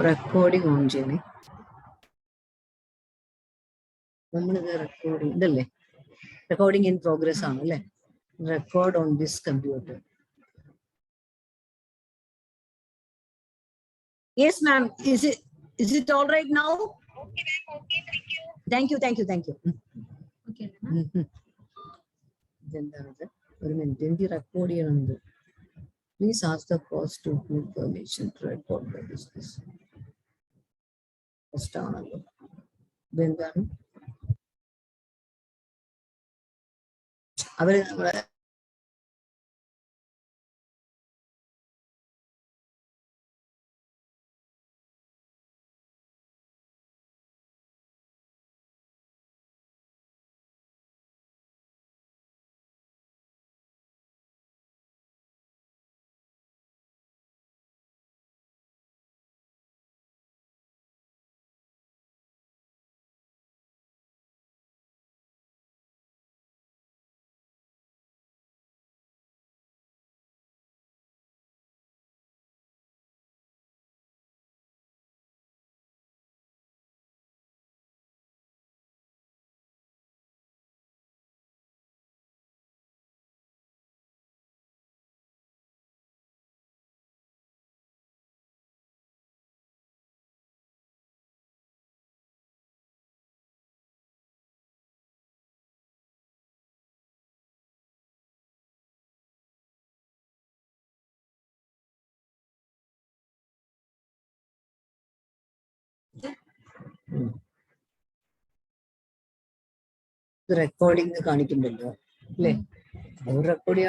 recording on Jenny. Recording in progress. Record on this computer. Yes, ma'am. Is it all right now? Okay, ma'am. Okay, Thank you. Okay, then record. Please ask the host to give permission to record the business. Then the recording the kanikindallo. Play. Recording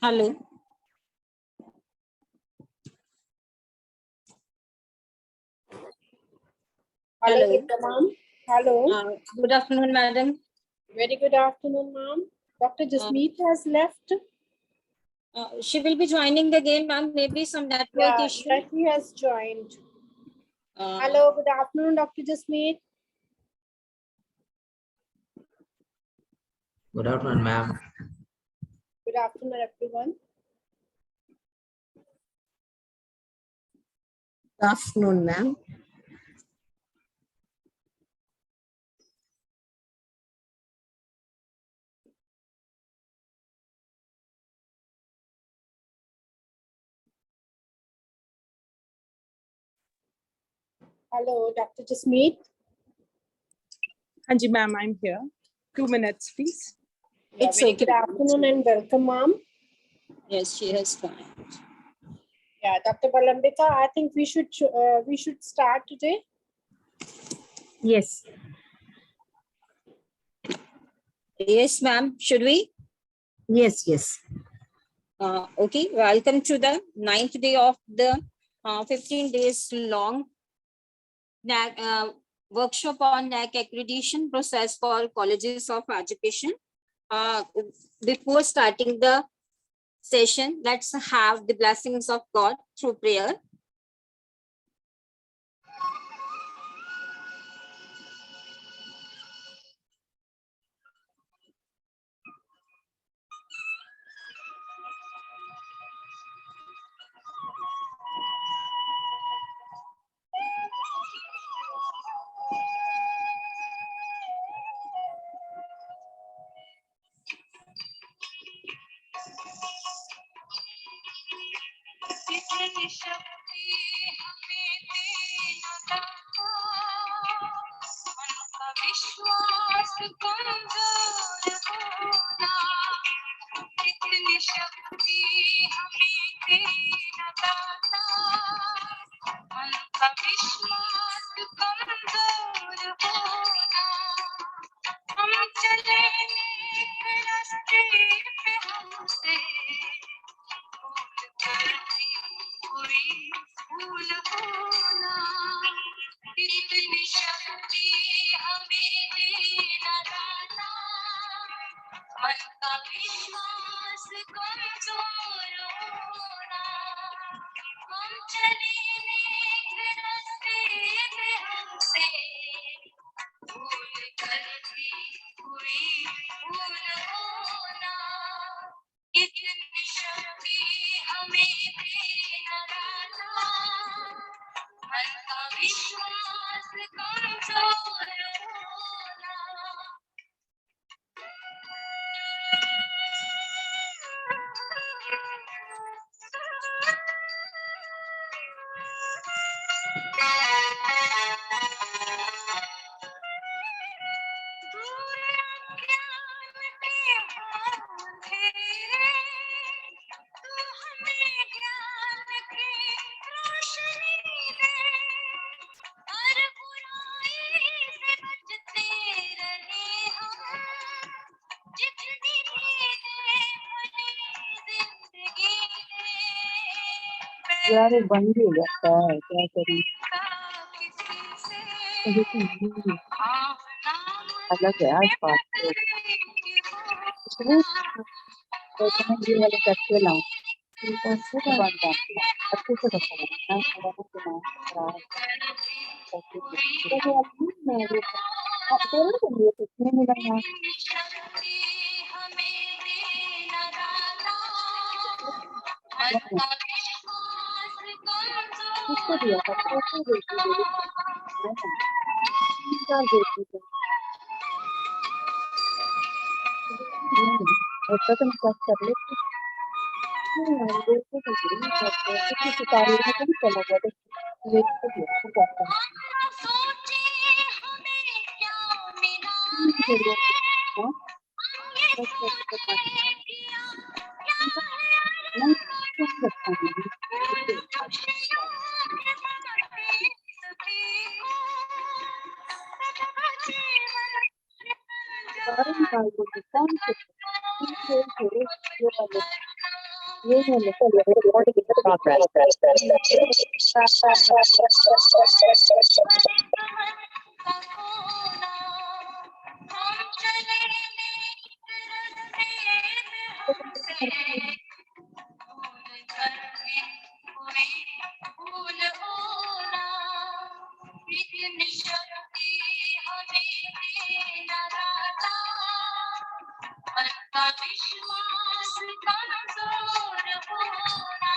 Hello. Hello, ma'am. Hello. Good afternoon, madam. Very good afternoon, ma'am. Dr. JASMEET has left. She will be joining the game, ma'am. Maybe some network issue. Yeah, he has joined. Hello, good afternoon, Dr. JASMEET. Good afternoon, ma'am. Good afternoon, everyone. Good afternoon, ma'am. Hello, Dr. JASMEET. Anji ma'am, I'm here. 2 minutes, please. It's Very okay. good afternoon and welcome, ma'am. Yes, she has time. Yeah, Dr. Balambika, I think we should start today. Yes. Yes, ma'am. Should we? Yes, yes. Okay. Welcome to the 9th day of the 15 days long Naac, workshop on Naac accreditation process for colleges of education. Before starting the session, let's have the blessings of God through prayer. विश्वास कमजोर होना इतनी शक्ति हमें देना दाता मन का विश्वास कमजोर होना हम चले नेक रास्ते पे हमसे भूल कर भी कोई भूल होना इतनी शक्ति हमें देना दाता मन का विश्वास कमजोर होना हम चले नेक रास्ते पे हमसे भूल कर भी कोई भूल होना इतनी शक्ति हमें देना दाता मन का विश्वास कमजोर होना यार वो बंद ही हो जाता है क्या करूं अलग है आज बात तो इसलिए तो मैं ये वाले करके लाऊं तो अच्छे से बन जाता है अच्छे से रखा है ना थोड़ा बहुत ना खराब तो मैं ये तेरे को ये कितने मिला ना किसको दिया था कैसे देती है क्या देती है ऐसा तो मैं कर लेती नहीं देखो तो नहीं करते किसी सितारे में तो नहीं चला गया देखो देखो करता है नहीं कुछ रखा सारे निकाल को कौन से थोड़े ये वाले विश्वास कमजोर होना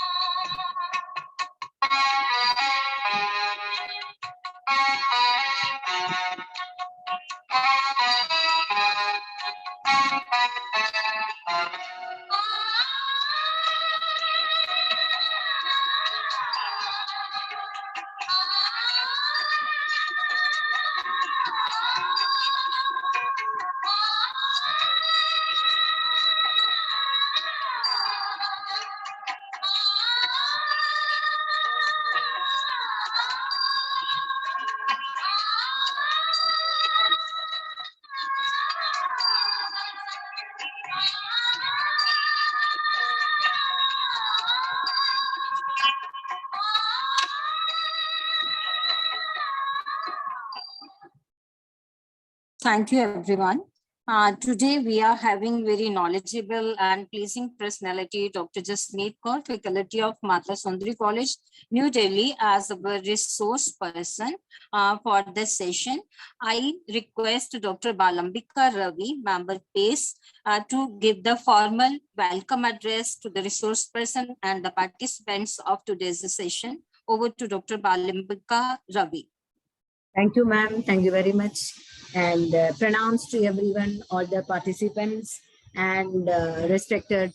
Thank you, everyone. Today, we are having very knowledgeable and pleasing personality, Dr. JASMEET Kaur, faculty of Mata Sundri College, New Delhi, as a resource person for this session. I request Dr. Balambika Ravi, member PACE, to give the formal welcome address to the resource person and the participants of today's session. Over to Dr. Balambika Ravi. Thank you, ma'am. Thank you very much. And pronouns to everyone, all the participants, and respected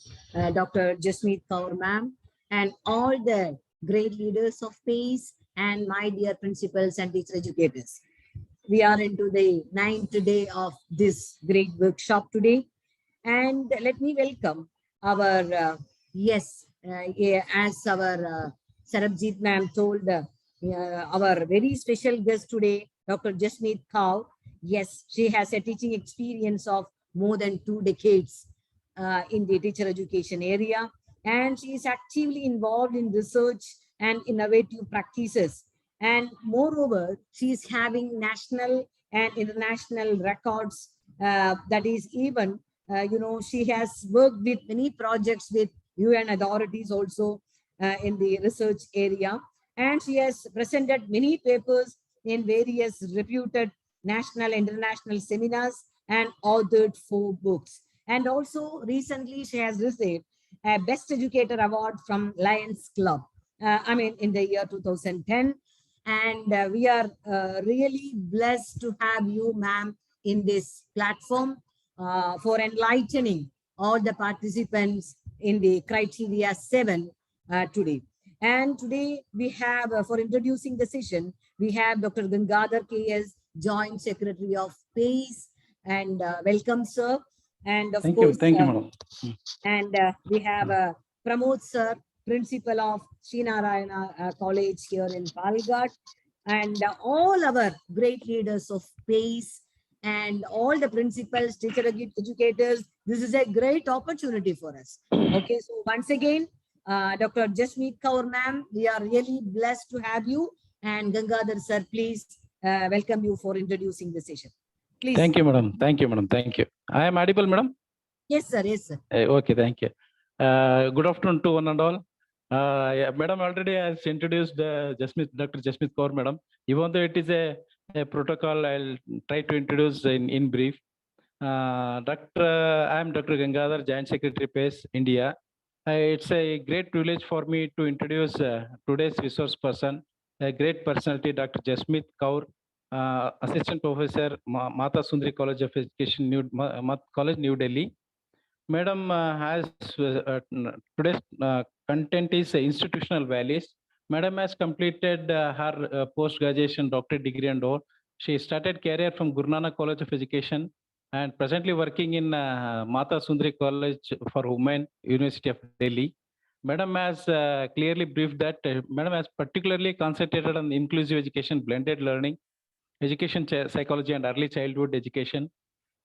Dr. JASMEET Kaur, ma'am, and all the great leaders of PACE, and my dear principals and teacher educators. We are into the 9th day of this great workshop today. And let me welcome our, as our Sarabjit ma'am told, our very special guest today, Dr. JASMEET Kaur. Yes, she has a teaching experience of more than 2 decades in the teacher education area, and she is actively involved in research and innovative practices. And moreover, she is having national and international records. That is even, she has worked with many projects with UN authorities also in the research area. And she has presented many papers in various reputed national and international seminars and authored 4 books. And also recently she has received a Best Educator Award from Lions Club, in the year 2010. And we are really blessed to have you, ma'am, in this platform for enlightening all the participants in the criteria 7 today. And today we have, for introducing the session, we have Dr. Gangadhar KS, Joint Secretary of PACE, and welcome, sir. And of course, thank you, madam. And we have Pramod, sir, Principal of Srinarayana College here in Palghat, and all our great leaders of PACE and all the principals, teacher educators. This is a great opportunity for us. Okay, so once again, Dr. JASMEET Kaur, ma'am, we are really blessed to have you. And Gangadhar, sir, please welcome you for introducing the session. Please. Thank you, madam. Thank you, madam. Thank you. I am audible, madam? Yes, sir. Yes, sir. Okay, thank you. Good afternoon to one and all. Madam already has introduced Dr. JASMEET Kaur, madam. Even though it is a protocol, I'll try to introduce in brief. I am Dr. Gangadhar, Joint Secretary, PACE, India. It's a great privilege for me to introduce today's resource person, a great personality, Dr. JASMEET Kaur, Assistant Professor, Mata Sundri College of Education, College, New Delhi. Madam has today's content is institutional values. Madam has completed her post-graduation doctorate degree and all. She started career from Guru Naac College of Education and presently working in Mata Sundri College for Women, University of Delhi. Madam has clearly briefed that Madam has particularly concentrated on inclusive education, blended learning, education psychology and early childhood education.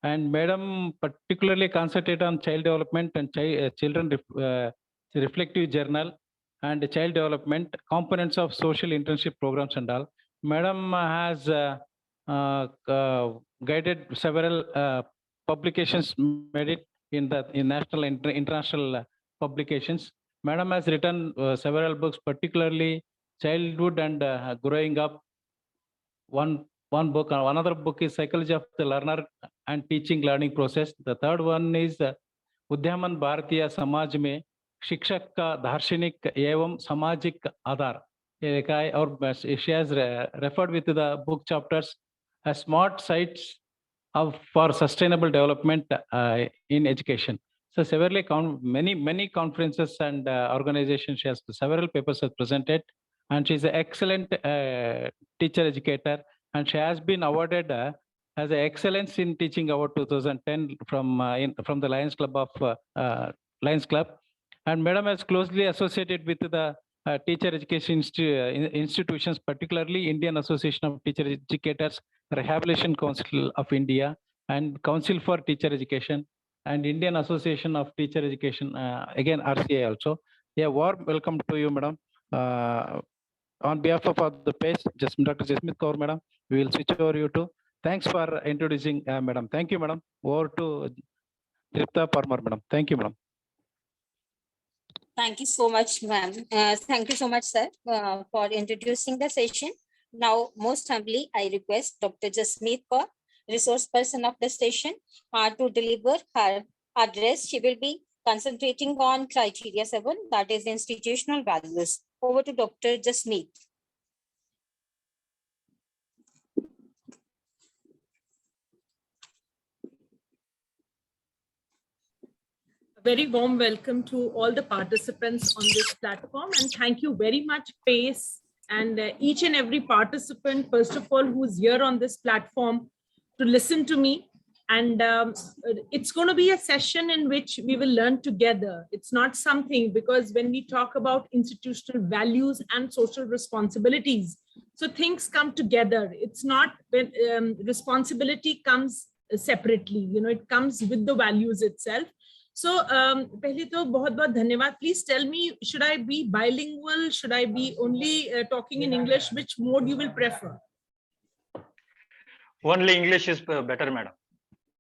And Madam particularly concentrated on child development and children reflective journal and child development, components of social internship programs and all. Madam has guided several publications made it in national and international publications. Madam has written several books, particularly childhood and growing up. One book, another book is Psychology of the Learner and Teaching Learning Process. The third one is उद्यमन Bharatiya Samaj में शिक्षक का दार्शनिक एवं सामाजिक आधार. Or she has referred with the book chapters Smart Sites for sustainable development in education. So severally many conferences and organizations, she has several papers have presented, and she's an excellent teacher educator, and she has been awarded as an excellence in teaching award 2010 from the Lions Club of Lions Club. And Madam is closely associated with the teacher education institutions, particularly Indian Association of Teacher Educators, Rehabilitation Council of India, and Council for Teacher Education, and Indian Association of Teacher Education, again RCA also. Yeah, warm welcome to you, Madam. On behalf of the PACE, Dr. JASMEET KAUR, Madam, we will switch over you to. Thanks for introducing, Madam. Thank you, Madam. Over to Tripta Parmar, Madam. Thank you, Madam. Thank you so much, ma'am. Thank you so much, sir, for introducing the session. Now, most humbly, I request Dr. JASMEET KAUR, resource person of the session, to deliver her address. She will be concentrating on criteria 7, that is institutional values. Over to Dr. JASMEET. Very warm welcome to all the participants on this platform, and thank you very much, PACE, and each and every participant, first of all, who's here on this platform to listen to me. And it's going to be a session in which we will learn together. It's not something, because when we talk about institutional values and social responsibilities, so things come together. It's not when responsibility comes separately, it comes with the values itself. So पहले तो बहुत धन्यवाद. Please tell me, should I be bilingual? Should I be only talking in English? Which mode you will prefer? Only English is better, madam.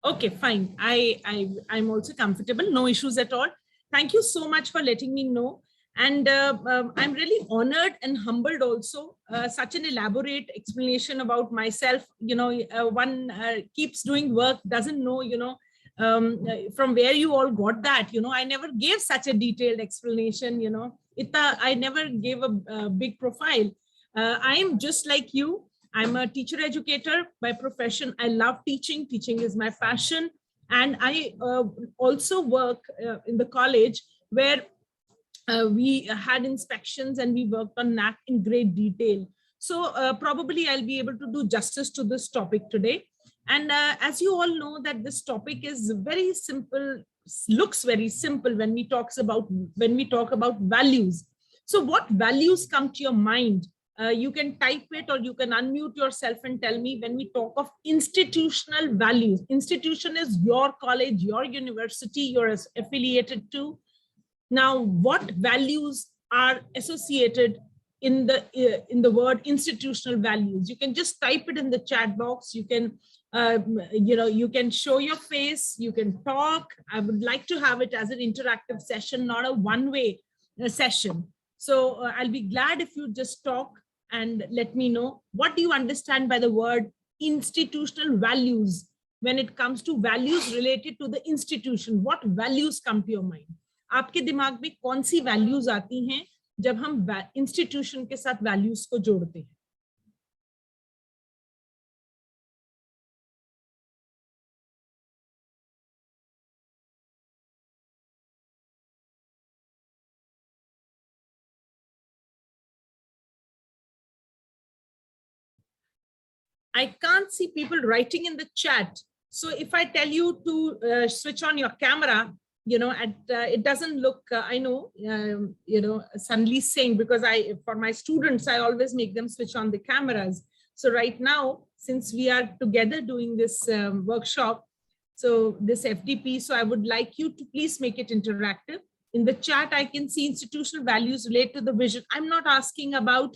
Okay, fine. I'm also comfortable. No issues at all. Thank you so much for letting me know. And I'm really honored and humbled also. Such an elaborate explanation about myself. One keeps doing work, doesn't know, from where you all got that. I never gave such a detailed explanation. I never gave a big profile. I am just like you. I'm a teacher educator by profession. I love teaching. Teaching is my passion. And I also work in the college where we had inspections and we worked on Naac in great detail. So probably I'll be able to do justice to this topic today. And as you all know that this topic is very simple, looks very simple when we talk about values. So what values come to your mind? You can type it or you can unmute yourself and tell me when we talk of institutional values. Institution is your college, your university you're affiliated to. Now, what values are associated in the word institutional values? You can just type it in the chat box. You can you can show your face, you can talk. I would like to have it as an interactive session, not a one-way session. So I'll be glad if you just talk and let me know, what do you understand by the word institutional values? When it comes to values related to the institution, what values come to your mind? आपके दिमाग में कौन सी values आती हैं जब हम institution के साथ values को जोड़ते हैं? I can't see people writing in the chat. So if I tell you to switch on your camera, it doesn't look, I know, Sundri saying, because for my students, I always make them switch on the cameras. So right now, since we are together doing this workshop, so this FDP, so I would like you to please make it interactive. In the chat, I can see institutional values relate to the vision. I'm not asking about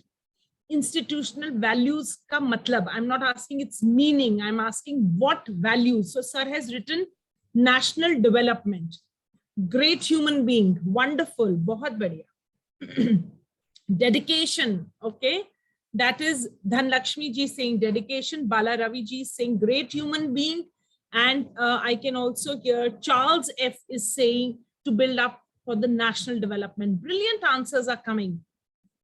institutional values ka matlab. I'm not asking its meaning. I'm asking what values. So sir has written national development, great human being, wonderful, bahut badhiya. Dedication, okay, that is Dhanlakshmi ji saying dedication, Bala Ravi ji saying great human being, and I can also hear Charles F is saying to build up for the national development. Brilliant answers are coming.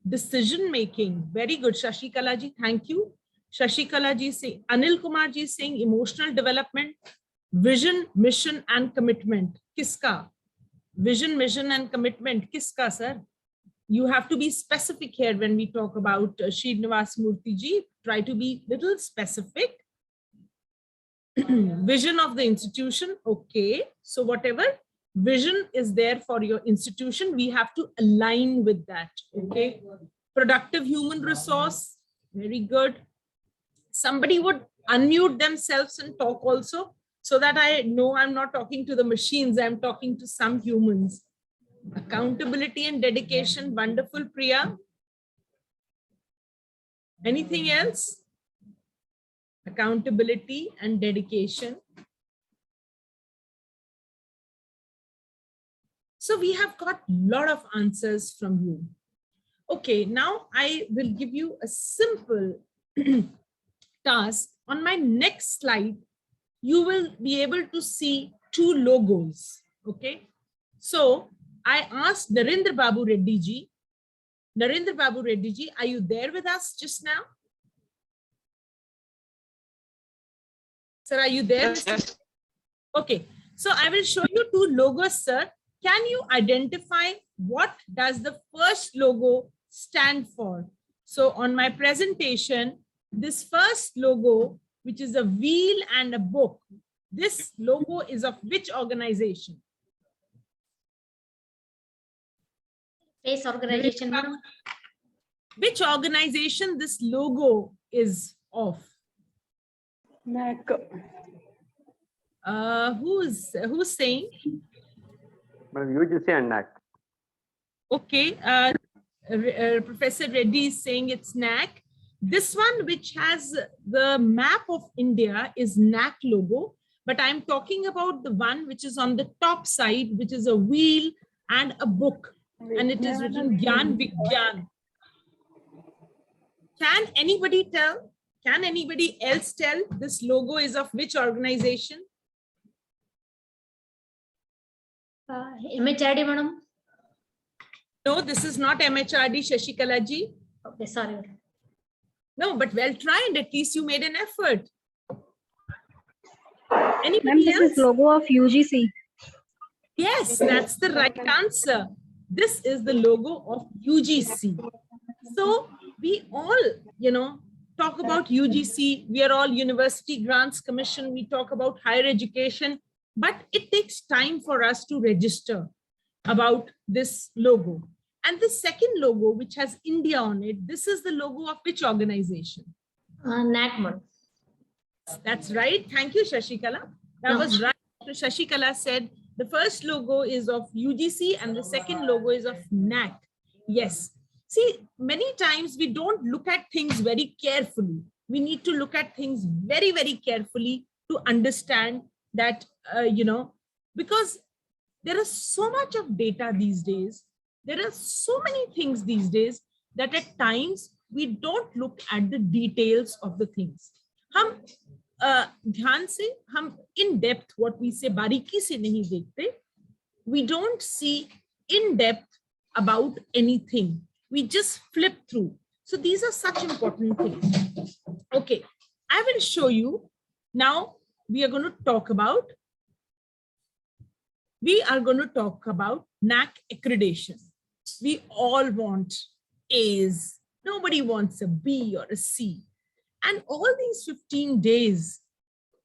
Decision making, very good. Shashi Kala ji, thank you. Shashikala ji saying, Anil Kumar ji saying emotional development, vision, mission and commitment. Kiska? Vision, mission and commitment. Kiska, sir? You have to be specific here when we talk about Srinivas Murthy ji. Try to be little specific. Vision of the institution. Okay. So whatever vision is there for your institution, we have to align with that. Okay. Productive human resource. Very good. Somebody would unmute themselves and talk also, so that I know I'm not talking to the machines, I'm talking to some humans. Accountability and dedication. Wonderful, Priya. Anything else? Accountability and dedication. So we have got a lot of answers from you. Okay, now I will give you a simple task. On my next slide, you will be able to see two logos. Okay, so I asked Narendra Babu Reddy ji. Narendra Babu Reddy ji, are you there with us just now? Sir, are you there? Yes. Okay, so I will show you two logos, sir. Can you identify what does the first logo stand for? So on my presentation, this first logo, which is a wheel and a book, this logo is of which organization? Space organization, madam. Which organization this logo is of? Naac. Who's saying? Madam, UGC and Naac. Okay, Professor Reddy is saying it's Naac. This one, which has the map of India, is Naac logo, but I'm talking about the one which is on the top side, which is a wheel and a book, and it is written Gyan Vigyan. Can anybody tell? Can anybody else tell this logo is of which organization? MHRD, madam. No, this is not MHRD, Shashikala ji. Okay, sorry, madam. No, but well tried. At least you made an effort. Ma'am, Anybody this else? is logo of UGC. Yes, that's the right answer. This is the logo of UGC. So we all, talk about UGC. We are all University Grants Commission. We talk about higher education, but it takes time for us to register about this logo. And the second logo, which has India on it, this is the logo of which organization? Naac, madam. That's right. Thank you, Shashikala. That was right. Shashikala said the first logo is of UGC and the second logo is of Naac. Yes. See, many times we don't look at things very carefully. We need to look at things very, very carefully to understand that, because there is so much of data these days. There are so many things these days that at times we don't look at the details of the things. हम ध्यान से, हम in depth, what we say, बारीकी से नहीं देखते. We don't see in depth about anything. We just flip through. So these are such important things. Okay, I will show you. Now we are going to talk about Naac accreditation. We all want A's. Nobody wants a B or a C. And all these 15 days,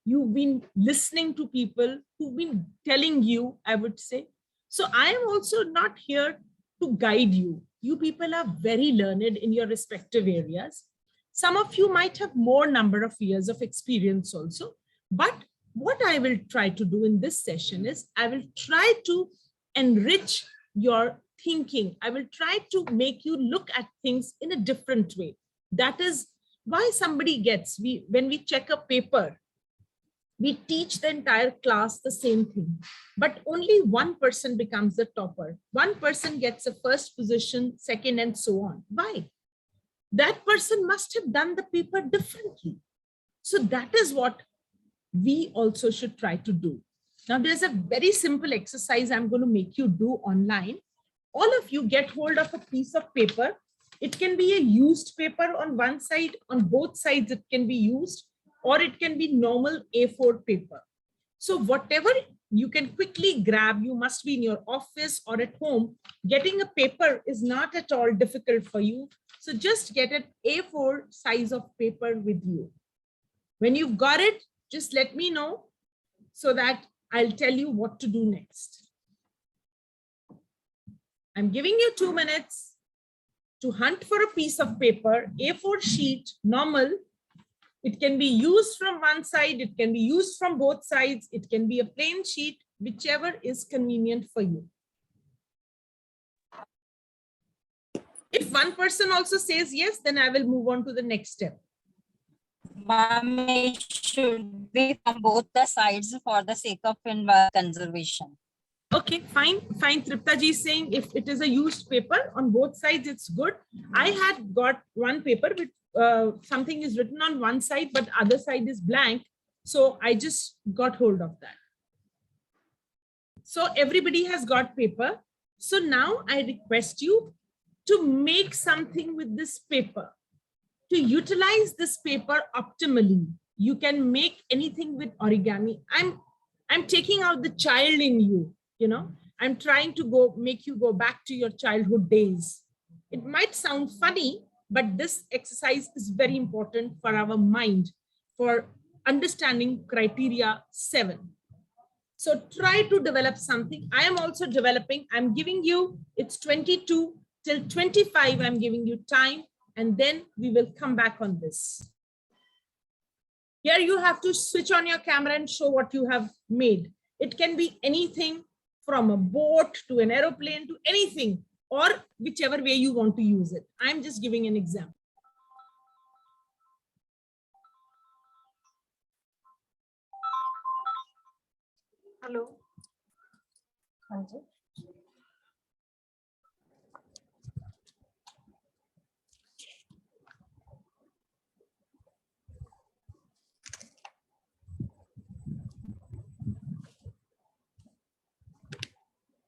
you've been listening to people who've been telling you, I would say. So I am also not here to guide you. You people are very learned in your respective areas. Some of you might have more number of years of experience also. But what I will try to do in this session is I will try to enrich your thinking. I will try to make you look at things in a different way. That is why somebody gets, when we check a paper, we teach the entire class the same thing, but only one person becomes the topper. One person gets a first position, second, and so on. Why? That person must have done the paper differently. So that is what we also should try to do. Now, there's a very simple exercise I'm going to make you do online. All of you get hold of a piece of paper It can be a used paper on one side, on both sides it can be used, or it can be normal A4 paper. So whatever you can quickly grab, you must be in your office or at home. Getting a paper is not at all difficult for you. So just get an A4 size of paper with you. When you've got it, just let me know so that I'll tell you what to do next. I'm giving you 2 minutes to hunt for a piece of paper, A4 sheet, normal. It can be used from one side, it can be used from both sides, it can be a plain sheet, whichever is convenient for you. If one person also says yes, then I will move on to the next step. Ma'am, it should be from both the sides for the sake of conservation. Okay, fine. Tripta ji is saying if it is a used paper on both sides, it's good. I had got one paper with something is written on one side, but other side is blank. So I just got hold of that. So everybody has got paper. So now I request you to make something with this paper. To utilize this paper optimally, you can make anything with origami. I'm taking out the child in you, you know. I'm trying to make you go back to your childhood days. It might sound funny, but this exercise is very important for our mind, for understanding criteria 7. So try to develop something. I am also developing. I'm giving you, it's 22 till 25. I'm giving you time, and then we will come back on this. Here you have to switch on your camera and show what you have made. It can be anything from a boat to an aeroplane to anything, or whichever way you want to use it. I'm just giving an example. Hello.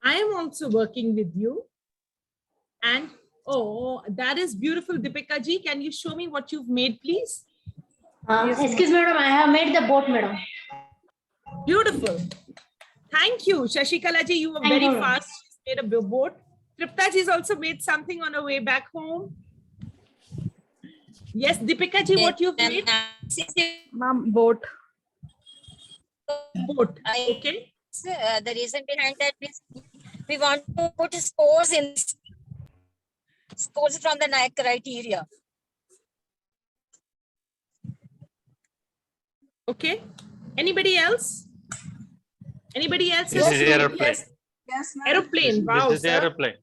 I am also working with you. And oh, that is beautiful, Deepika ji. Can you show me what you've made, please? Excuse me, madam. I have made the boat, madam. Beautiful. Thank you. Shashikala ji, you were Thank very you. fast. She's made a boat. Tripta ji has also made something on her way back home. Yes, Deepika ji, what you've made? Ma'am, boat. Boat. Okay. The reason behind that is we want to put scores in scores from the Naac criteria. Okay. Anybody else? Anybody else? This is aeroplane. Yes, ma'am. Aeroplane. Wow, This is sir. aeroplane.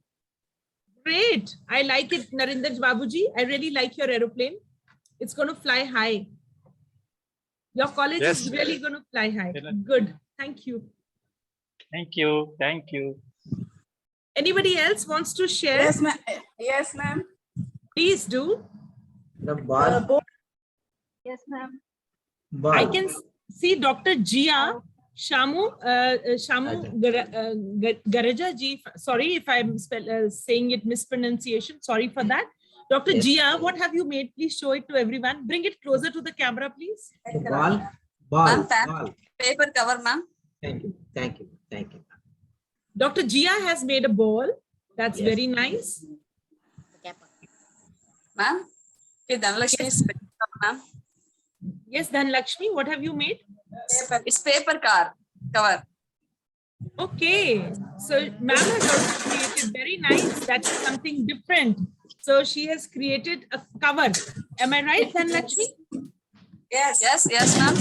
Great. I like it, Narendra Babuji. I really like your aeroplane. It's going to fly high. Your college is Yes. really going to fly high. Good. Thank you. Thank you. Thank you. Anybody else wants to share? Yes, ma'am. Yes, ma'am. Please do. The ball. Boat. Yes, ma'am. Ball. I can see Dr. Jia Shamu Garaja ji. Sorry if I'm saying it mispronunciation. Sorry for that. Dr. Yes. Jia, what have you made? Please show it to everyone. Bring it closer to the camera, please. The ball. Ball. Ma'am, Ball. Paper cover, ma'am. Thank you. Thank you. Thank you. Dr. Jia has made a ball. That's Yes. very nice. Ma'am. Dhanalakshmi is paper cover, ma'am. Yes, Dhanlakshmi, what have you made? It's paper cover. Okay, so ma'am has also created, very nice. That's something different. So she has created a cover. Am I right, Dhanlakshmi? Yes. Yes, ma'am.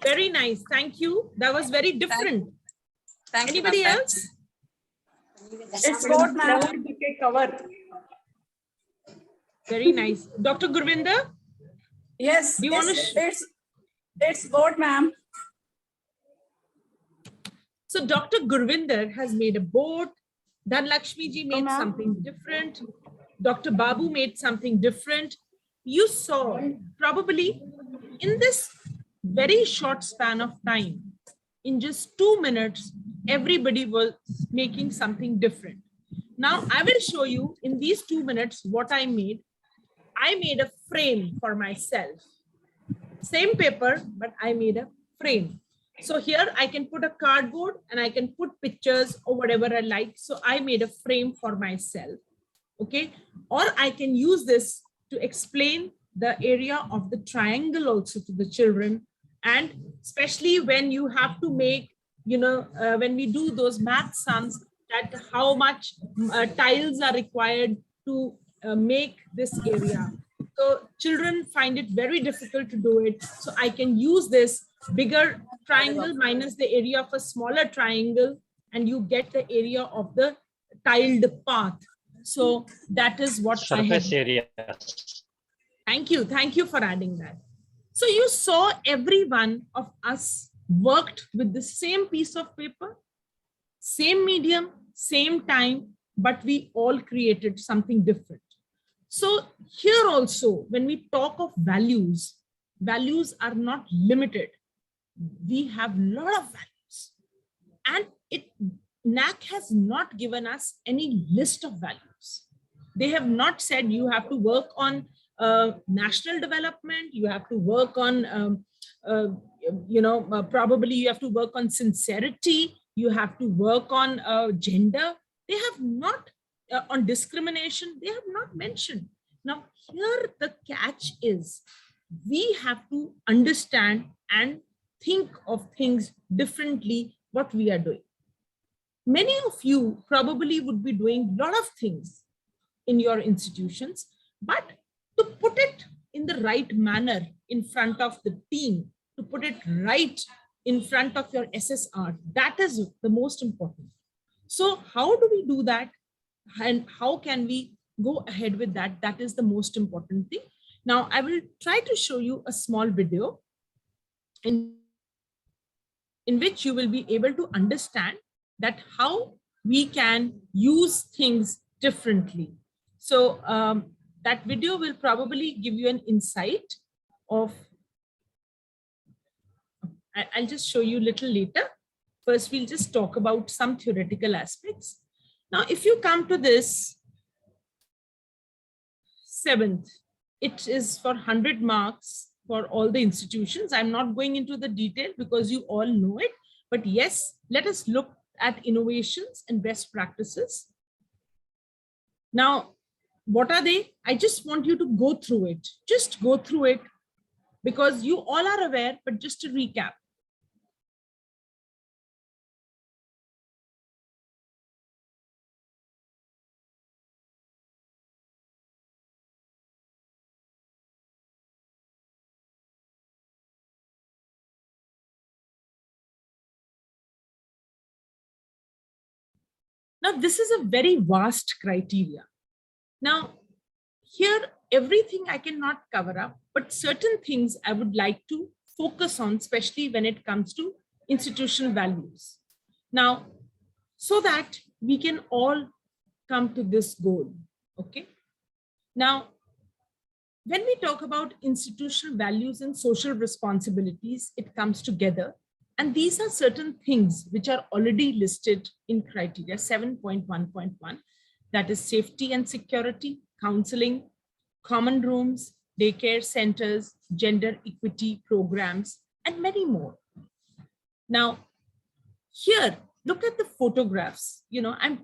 Very nice. Thank you. That was very different. Thank Anybody you, ma'am. else? It's boat, ma'am. Cover. Very nice. Dr. Gurvinder? Yes. Do you want to It's boat, ma'am. So Dr. Gurvinder has made a boat. Dhanlakshmi ji made something different. Dr. Babu made something different. You saw probably in this very short span of time, in just 2 minutes, everybody was making something different. Now I will show you in these 2 minutes what I made. I made a frame for myself. Same paper, but I made a frame. So here I can put a cardboard and I can put pictures or whatever I like. So I made a frame for myself. Okay. Or I can use this to explain the area of the triangle also to the children. And especially when you have to make, when we do those math sums, that how much tiles are required to make this area. So children find it very difficult to do it. So I can use this bigger triangle minus the area of a smaller triangle, and you get the area of the tiled path. So that is what Surface area. Thank you. Thank you for adding that. So you saw every one of us worked with the same piece of paper, same medium, same time, but we all created something different. So here also, when we talk of values, values are not limited. We have a lot of values, and Naac has not given us any list of values. They have not said you have to work on national development, you have to work on, probably you have to work on sincerity, you have to work on gender. They have not, on discrimination, they have not mentioned. Now, here the catch is, we have to understand and think of things differently, what we are doing. Many of you probably would be doing a lot of things in your institutions, but to put it in the right manner in front of the team, to put it right in front of your SSR, that is the most important. So how do we do that? And how can we go ahead with that? That is the most important thing. Now, I will try to show you a small video in which you will be able to understand that how we can use things differently. So that video will probably give you an insight of, I'll just show you a little later. First, we'll just talk about some theoretical aspects. Now, if you come to this 7th, it is for 100 marks for all the institutions. I'm not going into the detail because you all know it, but yes, let us look at innovations and best practices. Now, what are they? I just want you to go through it. Just go through it because you all are aware, but just to recap. Now, this is a very vast criteria. Now, here, everything I cannot cover up, but certain things I would like to focus on, especially when it comes to institutional values. Now, so that we can all come to this goal, okay? Now, when we talk about institutional values and social responsibilities, it comes together. And these are certain things which are already listed in criteria 7.1.1, that is safety and security, counseling, common rooms, daycare centers, gender equity programs, and many more. Now, here, look at the photographs. I'm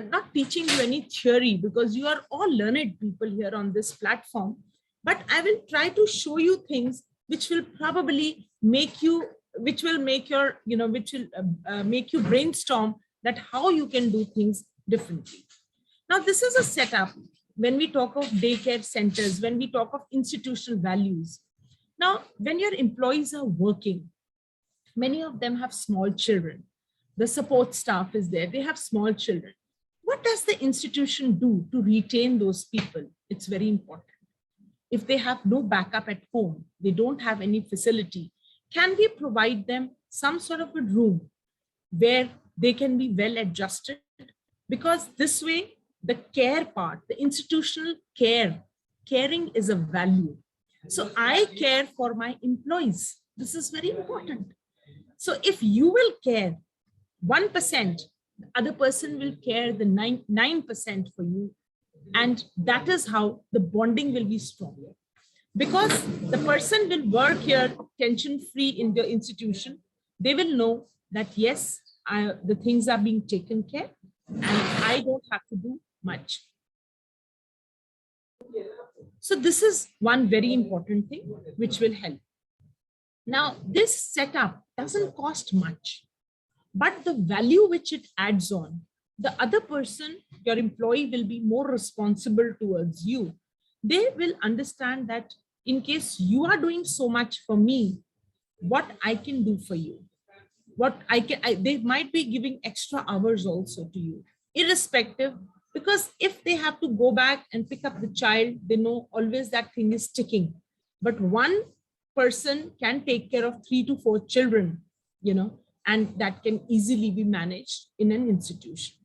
not teaching you any theory because you are all learned people here on this platform, but I will try to show you things which will probably make you, which will make your, which will make you brainstorm that how you can do things differently. Now, this is a setup when we talk of daycare centers, when we talk of institutional values. Now, when your employees are working, many of them have small children. The support staff is there, they have small children. What does the institution do to retain those people? It's very important. If they have no backup at home, they don't have any facility, can we provide them some sort of a room where they can be well adjusted? Because this way, the care part, the institutional caring is a value. So I care for my employees. This is very important. So if you will care 1%, The other person will care the 9% for you. And that is how the bonding will be strong. Because the person will work here tension-free in the institution. They will know that, yes, the things are being taken care and I don't have to do much. So this is one very important thing which will help. Now, this setup doesn't cost much, but the value which it adds on, the other person, your employee, will be more responsible towards you. They will understand that in case you are doing so much for me, what I can do for you, what they might be giving extra hours also to you, irrespective, because if they have to go back and pick up the child, they know always that thing is ticking. But one person can take care of 3 to 4 children, and that can easily be managed in an institution.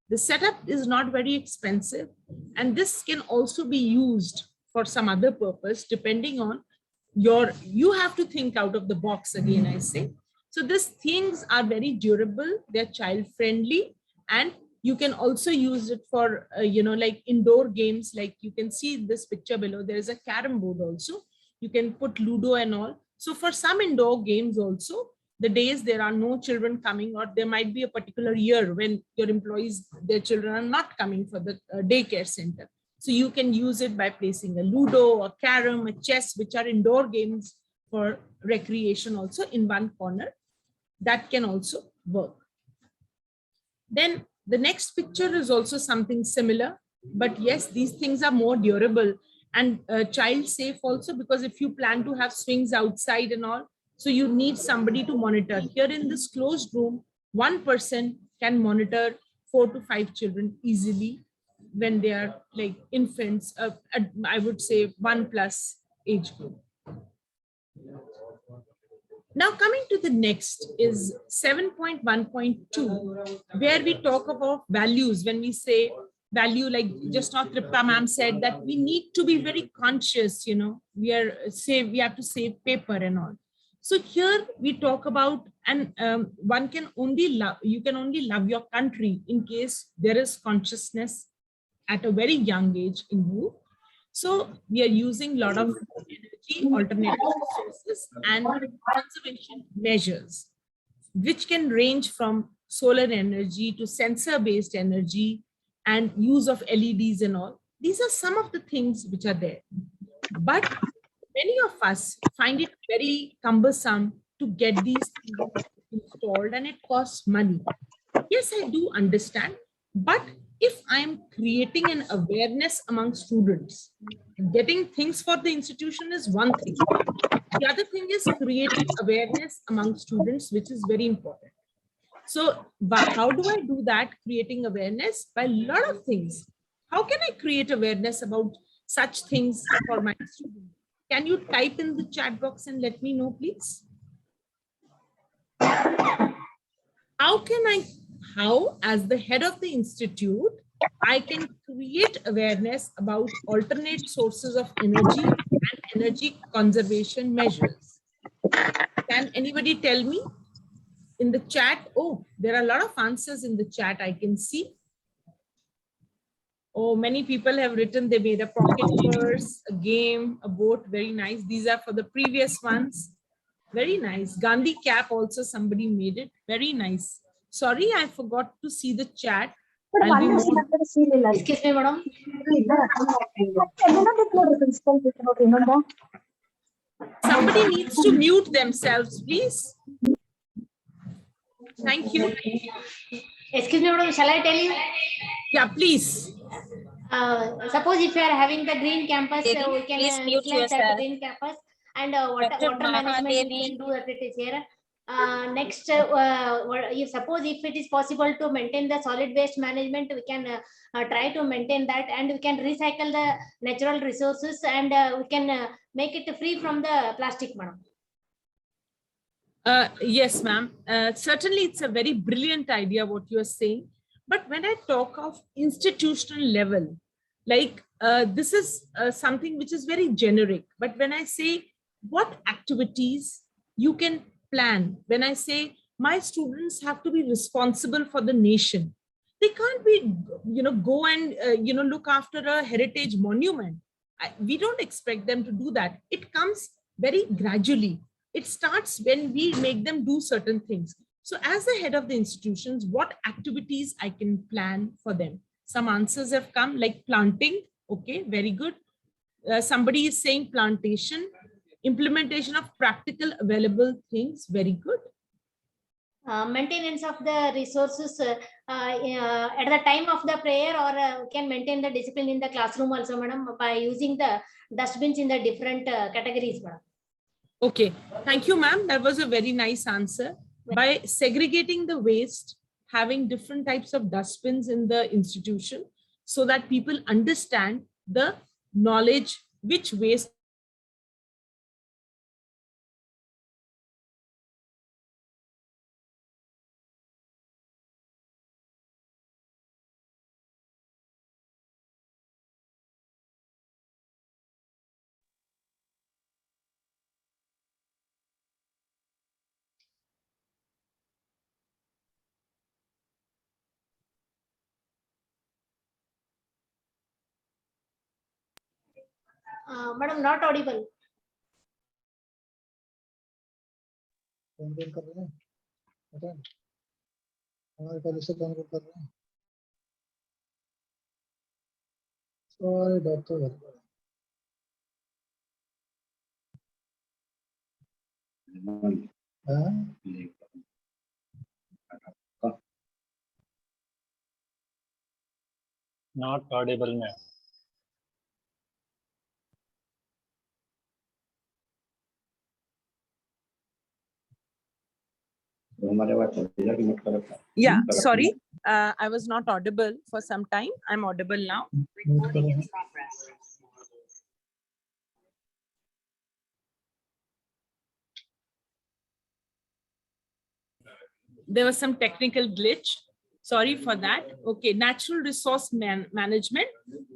The setup is not very expensive, and this can also be used for some other purpose, depending on you have to think out of the box again, I say. So these things are very durable, they're child friendly, and you can also use it for, like indoor games, like you can see this picture below, there is a carom board also. You can put Ludo and all. So for some indoor games also, the days there are no children coming, or there might be a particular year when your employees, their children are not coming for the daycare center. So you can use it by placing a Ludo, a carom, a chess, which are indoor games for recreation also in one corner. That can also work. Then the next picture is also something similar, but yes, these things are more durable and child safe also, because if you plan to have swings outside and all, so you need somebody to monitor. Here in this closed room, one person can monitor 4 to 5 children easily when they are like infants, I would say 1+ age group. Now coming to the next is 7.1.2, where we talk about values. When we say value, like just now Tripta ma'am said that we need to be very conscious, we have to save paper and all. So here we talk about, and you can only love your country in case there is consciousness at a very young age in you. So we are using a lot of energy, alternative resources, and conservation measures, which can range from solar energy to sensor-based energy and use of LEDs and all. These are some of the things which are there. But many of us find it very cumbersome to get these things installed, and it costs money. Yes, I do understand, but if I am creating an awareness among students, getting things for the institution is one thing. The other thing is creating awareness among students, which is very important. So how do I do that? Creating awareness by a lot of things. How can I create awareness about such things for my students? Can you type in the chat box and let me know, please? How, as the head of the institute, I can create awareness about alternate sources of energy and energy conservation measures? Can anybody tell me in the chat? Oh, there are a lot of answers in the chat I can see. Oh, many people have written they made a pocket purse, a game, a boat. Very nice. These are for the previous ones. Very nice. Gandhi cap also somebody made it. Very nice. Sorry, I forgot to see the chat. I'll be more... Excuse me, madam. Somebody needs to mute themselves, please. Thank you. Excuse me, madam. Shall I tell you? Yeah, please. Suppose if you are having the green campus, we can mute utilize that yourself. green campus, and water management we can do that it is here. Next, suppose if it is possible to maintain the solid waste management, we can try to maintain that, and we can recycle the natural resources, and we can make it free from the plastic, madam. Yes, ma'am. Certainly, it's a very brilliant idea what you are saying. But when I talk of institutional level, like this is something which is very generic. But when I say what activities you can plan, when I say my students have to be responsible for the nation. They can't be, go and, look after a heritage monument. We don't expect them to do that. It comes very gradually. It starts when we make them do certain things. So as the head of the institutions, what activities I can plan for them? Some answers have come, like planting. Okay, very good. Somebody is saying plantation, implementation of practical available things. Very good. Maintenance of the resources at the time of the prayer, or can maintain the discipline in the classroom also, madam, by using the dustbins in the different categories, madam. Okay, thank you, ma'am. That was a very nice answer. By segregating the waste, having different types of dustbins in the institution, so that people understand the knowledge which waste. Madam, not audible. Sorry, doctor. Not audible, ma'am. Yeah, sorry. I was not audible for some time. I'm audible now. Recording in progress. There was some technical glitch. Sorry for that. Okay, natural resource management.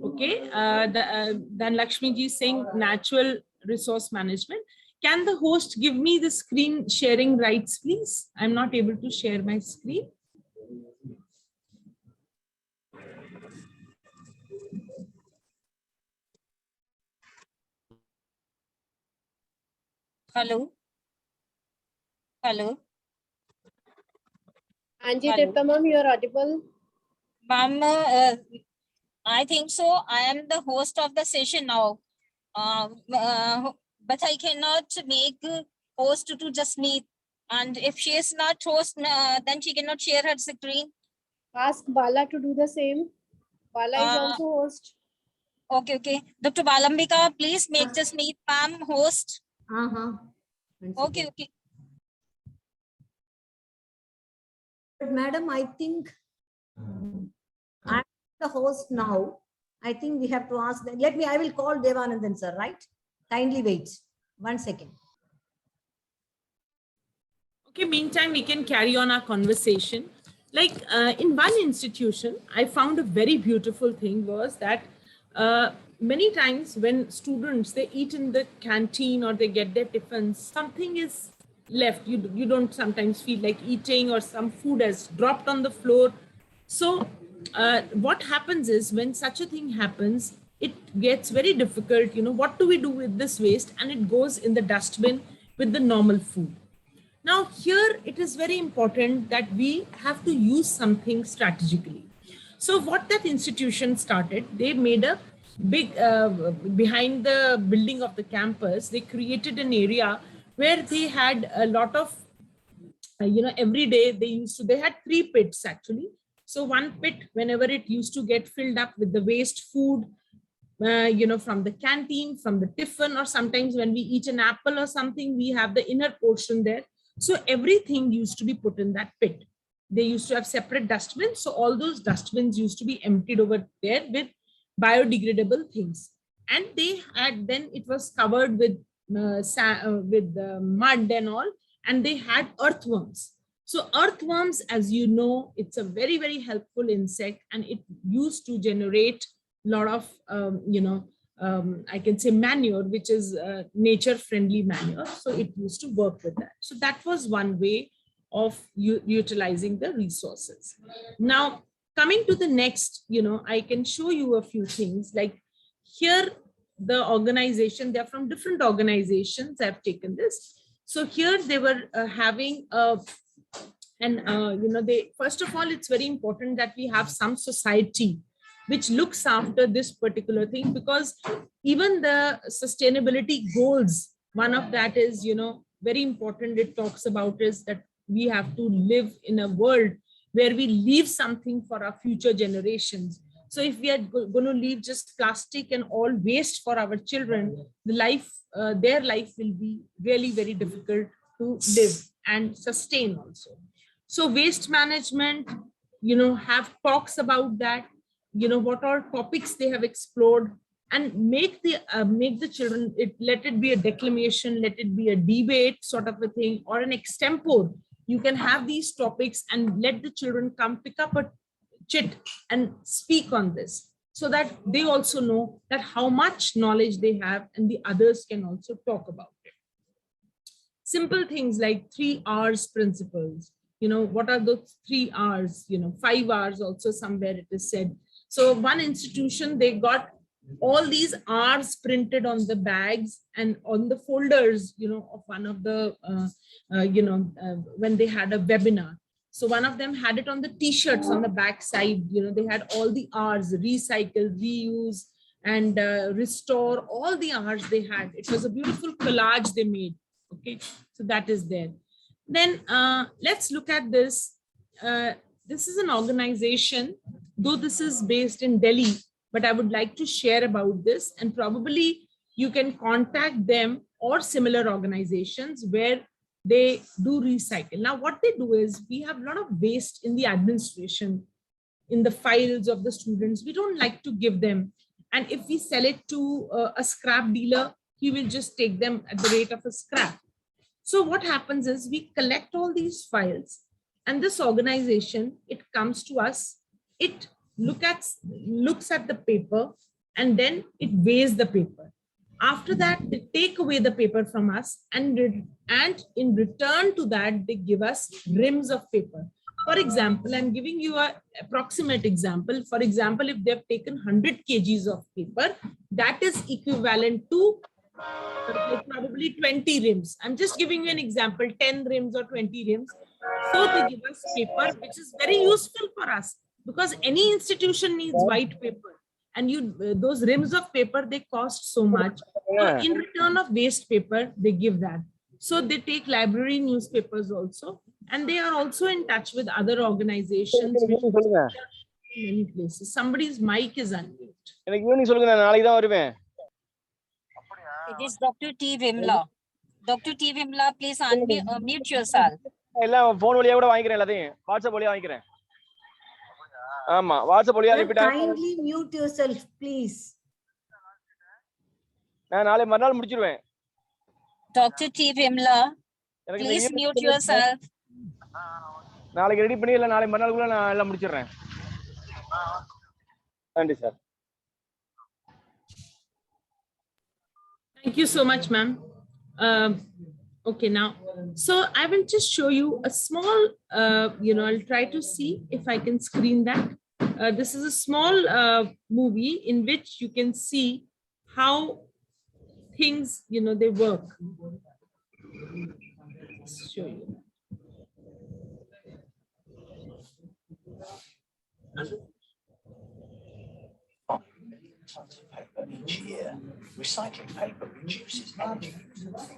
Okay, then Lakshmi ji is saying natural resource management. Can the host give me the screen sharing rights, please? I'm not able to share my screen. Hello. Hello. Anji Tipta ma'am, you are audible. Ma'am, I think so. I am the host of the session now. But I cannot make host to JASMEET. And if she is not host, then she cannot share her screen. Ask Bala to do the same. Bala is also host. Okay, okay. Dr. Balambika, please make JASMEET ma'am host. Okay, okay. But madam, I think I'm the host now. I think we have to ask them. I will call Devanandan sir, right? Kindly wait 1 second. Okay, meantime, we can carry on our conversation. Like in one institution, I found a very beautiful thing was that many times when students, they eat in the canteen or they get their tiffins, something is left. You don't sometimes feel like eating, or some food has dropped on the floor. So what happens is, when such a thing happens, it gets very difficult. What do we do with this waste? And it goes in the dustbin with the normal food. Now here it is very important that we have to use something strategically. So what that institution started, they made a big, behind the building of the campus, they created an area where they had a lot of, every day they had 3 pits actually. So one pit, whenever it used to get filled up with the waste food, from the canteen, from the tiffin, or sometimes when we eat an apple or something, we have the inner portion there. So everything used to be put in that pit. They used to have separate dustbins. So all those dustbins used to be emptied over there with biodegradable things. And they had, then it was covered with mud and all, and they had earthworms. So earthworms, as you know, it's a very, very helpful insect, and it used to generate a lot of, I can say manure, which is nature friendly manure. So it used to work with that. So that was one way of utilizing the resources. Now, coming to the next, I can show you a few things. Like here, the organization, they're from different organizations. I've taken this. So here they were having they, first of all, it's very important that we have some society which looks after this particular thing, because even the sustainability goals, one of that is, very important. It talks about is that we have to live in a world where we leave something for our future generations. So if we are going to leave just plastic and all waste for our children, their life will be really very difficult to live and sustain also. So waste management, have talks about that, what all topics they have explored, and make the children, let it be a declamation, let it be a debate sort of a thing, or an extempore. You can have these topics and let the children come pick up a chit and speak on this, so that they also know that how much knowledge they have and the others can also talk about it. Simple things like 3 R's principles. What are those 3 R's? 5 R's also somewhere it is said. So one institution, they got all these R's printed on the bags and on the folders, of one of the, when they had a webinar. So one of them had it on the t-shirts on the back side. They had all the R's: recycle, reuse, and restore. All the R's they had. It was a beautiful collage they made. Okay, so that is there. Then let's look at this. This is an organization, though this is based in Delhi, but I would like to share about this, and probably you can contact them or similar organizations where they do recycle. Now, what they do is, we have a lot of waste in the administration, in the files of the students. We don't like to give them. And if we sell it to a scrap dealer, he will just take them at the rate of a scrap. So what happens is, we collect all these files, and this organization, it comes to us, it looks at the paper, and then it weighs the paper. After that, they take away the paper from us, and in return to that, they give us rims of paper. For example, I'm giving you an approximate example. For example, if they've taken 100 kgs of paper, that is equivalent to probably 20 rims. I'm just giving you an example, 10 rims or 20 rims. So they give us paper, which is very useful for us, because any institution needs white paper. And those rims of paper, they cost so much. So in return of waste paper, they give that. So they take library newspapers also, and they are also in touch with other organizations which many places. Somebody's mic is unmute. It is Dr. T. Vimla. Dr. T. Vimla, please unmute yourself. Kindly mute yourself, please. Dr. T. Vimla, please mute yourself. Thank you so much, ma'am. Okay, now, so I will just show you a small, I'll try to see if I can screen that. This is a small movie in which you can see how things, they work. Let's show you. Paper each year. Recycling paper reduces energy use.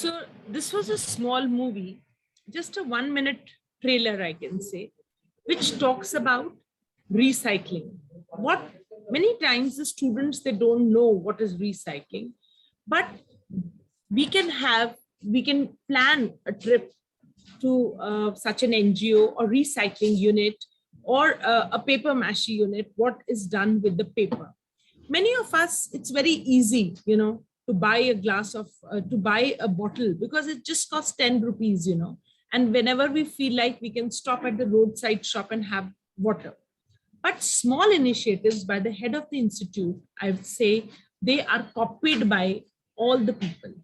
So this was a small movie, just a 1-minute trailer, I can say, which talks about recycling. What many times the students, they don't know what is recycling, but we can plan a trip to such an NGO or recycling unit or a paper mache unit, what is done with the paper. Many of us, it's very easy, to buy a glass of, to buy a bottle because it just costs 10 rupees, and whenever we feel like, we can stop at the roadside shop and have water. But small initiatives by the head of the institute, I would say, they are copied by all the people.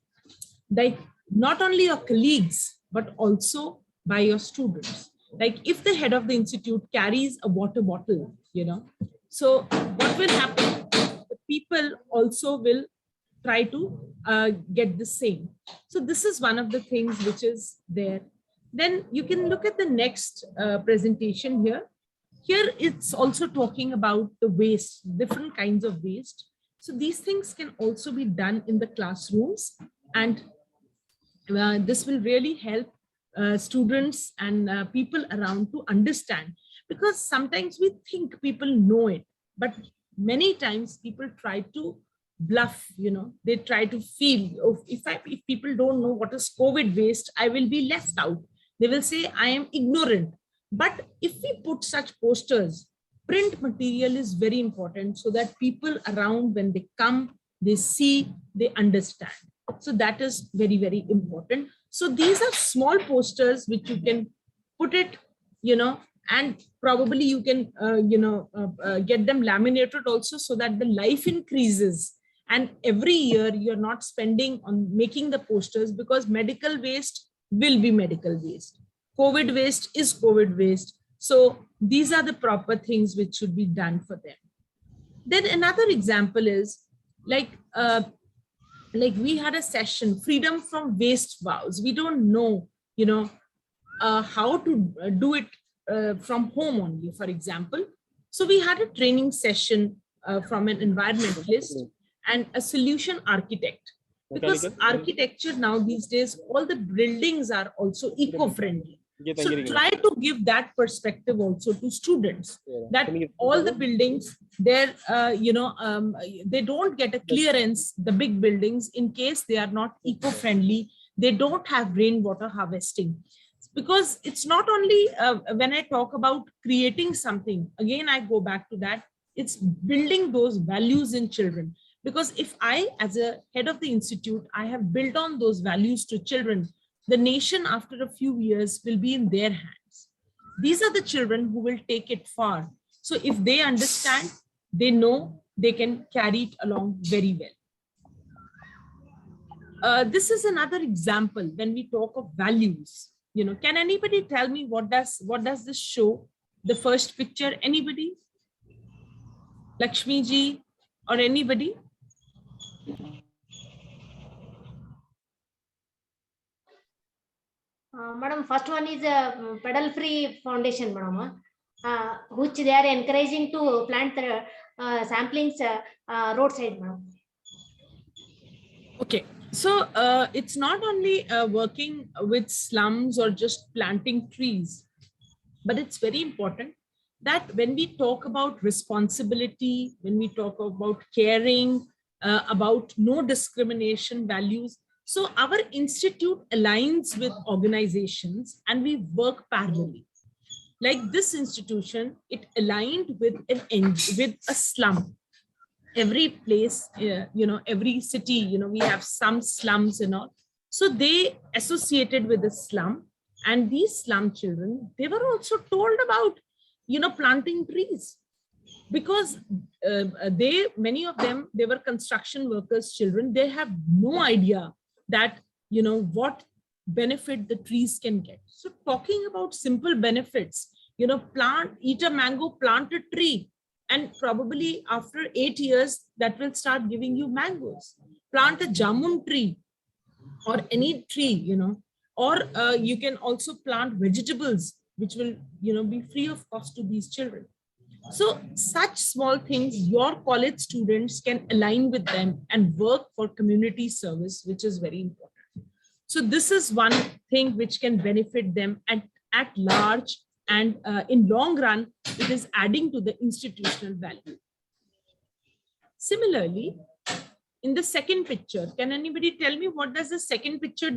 Like not only your colleagues, but also by your students. Like if the head of the institute carries a water bottle, so what will happen? The people also will try to get the same. So this is one of the things which is there. Then you can look at the next presentation here. Here it's also talking about the waste, different kinds of waste. So these things can also be done in the classrooms, and this will really help students and people around to understand, because sometimes we think people know it, but many times people try to bluff, they try to feel, oh, if people don't know what is COVID waste, I will be left out. They will say I am ignorant. But if we put such posters, print material is very important so that people around, when they come, they see, they understand. So that is very, very important. So these are small posters which you can put it, and probably you can, get them laminated also, so that the life increases. And every year you're not spending on making the posters, because medical waste will be medical waste. COVID waste is COVID waste. So these are the proper things which should be done for them. Then another example is like we had a session, freedom from waste vows. We don't know, how to do it from home only, for example. So we had a training session from an environmentalist and a solution architect, because architecture now these days, all the buildings are also eco-friendly. So try to give that perspective also to students, that all the buildings there, they don't get a clearance, the big buildings, in case they are not eco-friendly, they don't have rainwater harvesting. Because it's not only when I talk about creating something, again, I go back to that, it's building those values in children. Because if I, as a head of the institute, I have built on those values to children, the nation after a few years will be in their hands. These are the children who will take it far. So if they understand, they know, they can carry it along very well. This is another example when we talk of values. Can anybody tell me what does this show? The first picture, anybody? Lakshmi ji or anybody? Madam, first one is a pedal free foundation, madam, which they are encouraging to plant samplings roadside, madam. Okay, so it's not only working with slums or just planting trees, but it's very important that when we talk about responsibility, when we talk about caring, about no discrimination values, so our institute aligns with organizations and we work parallelly. Like this institution, it aligned with with a slum. Every place, every city, we have some slums and all. So they associated with the slum, and these slum children, they were also told about, planting trees, because many of them, they were construction workers' children. They have no idea that, what benefit the trees can get. So talking about simple benefits, eat a mango, plant a tree, and probably after 8 years, that will start giving you mangoes. Plant a jamun tree or any tree, or you can also plant vegetables, which will, be free of cost to these children. So such small things, your college students can align with them and work for community service, which is very important. So this is one thing which can benefit them at large, and in long run, it is adding to the institutional value. Similarly, in the second picture, can anybody tell me what does the second picture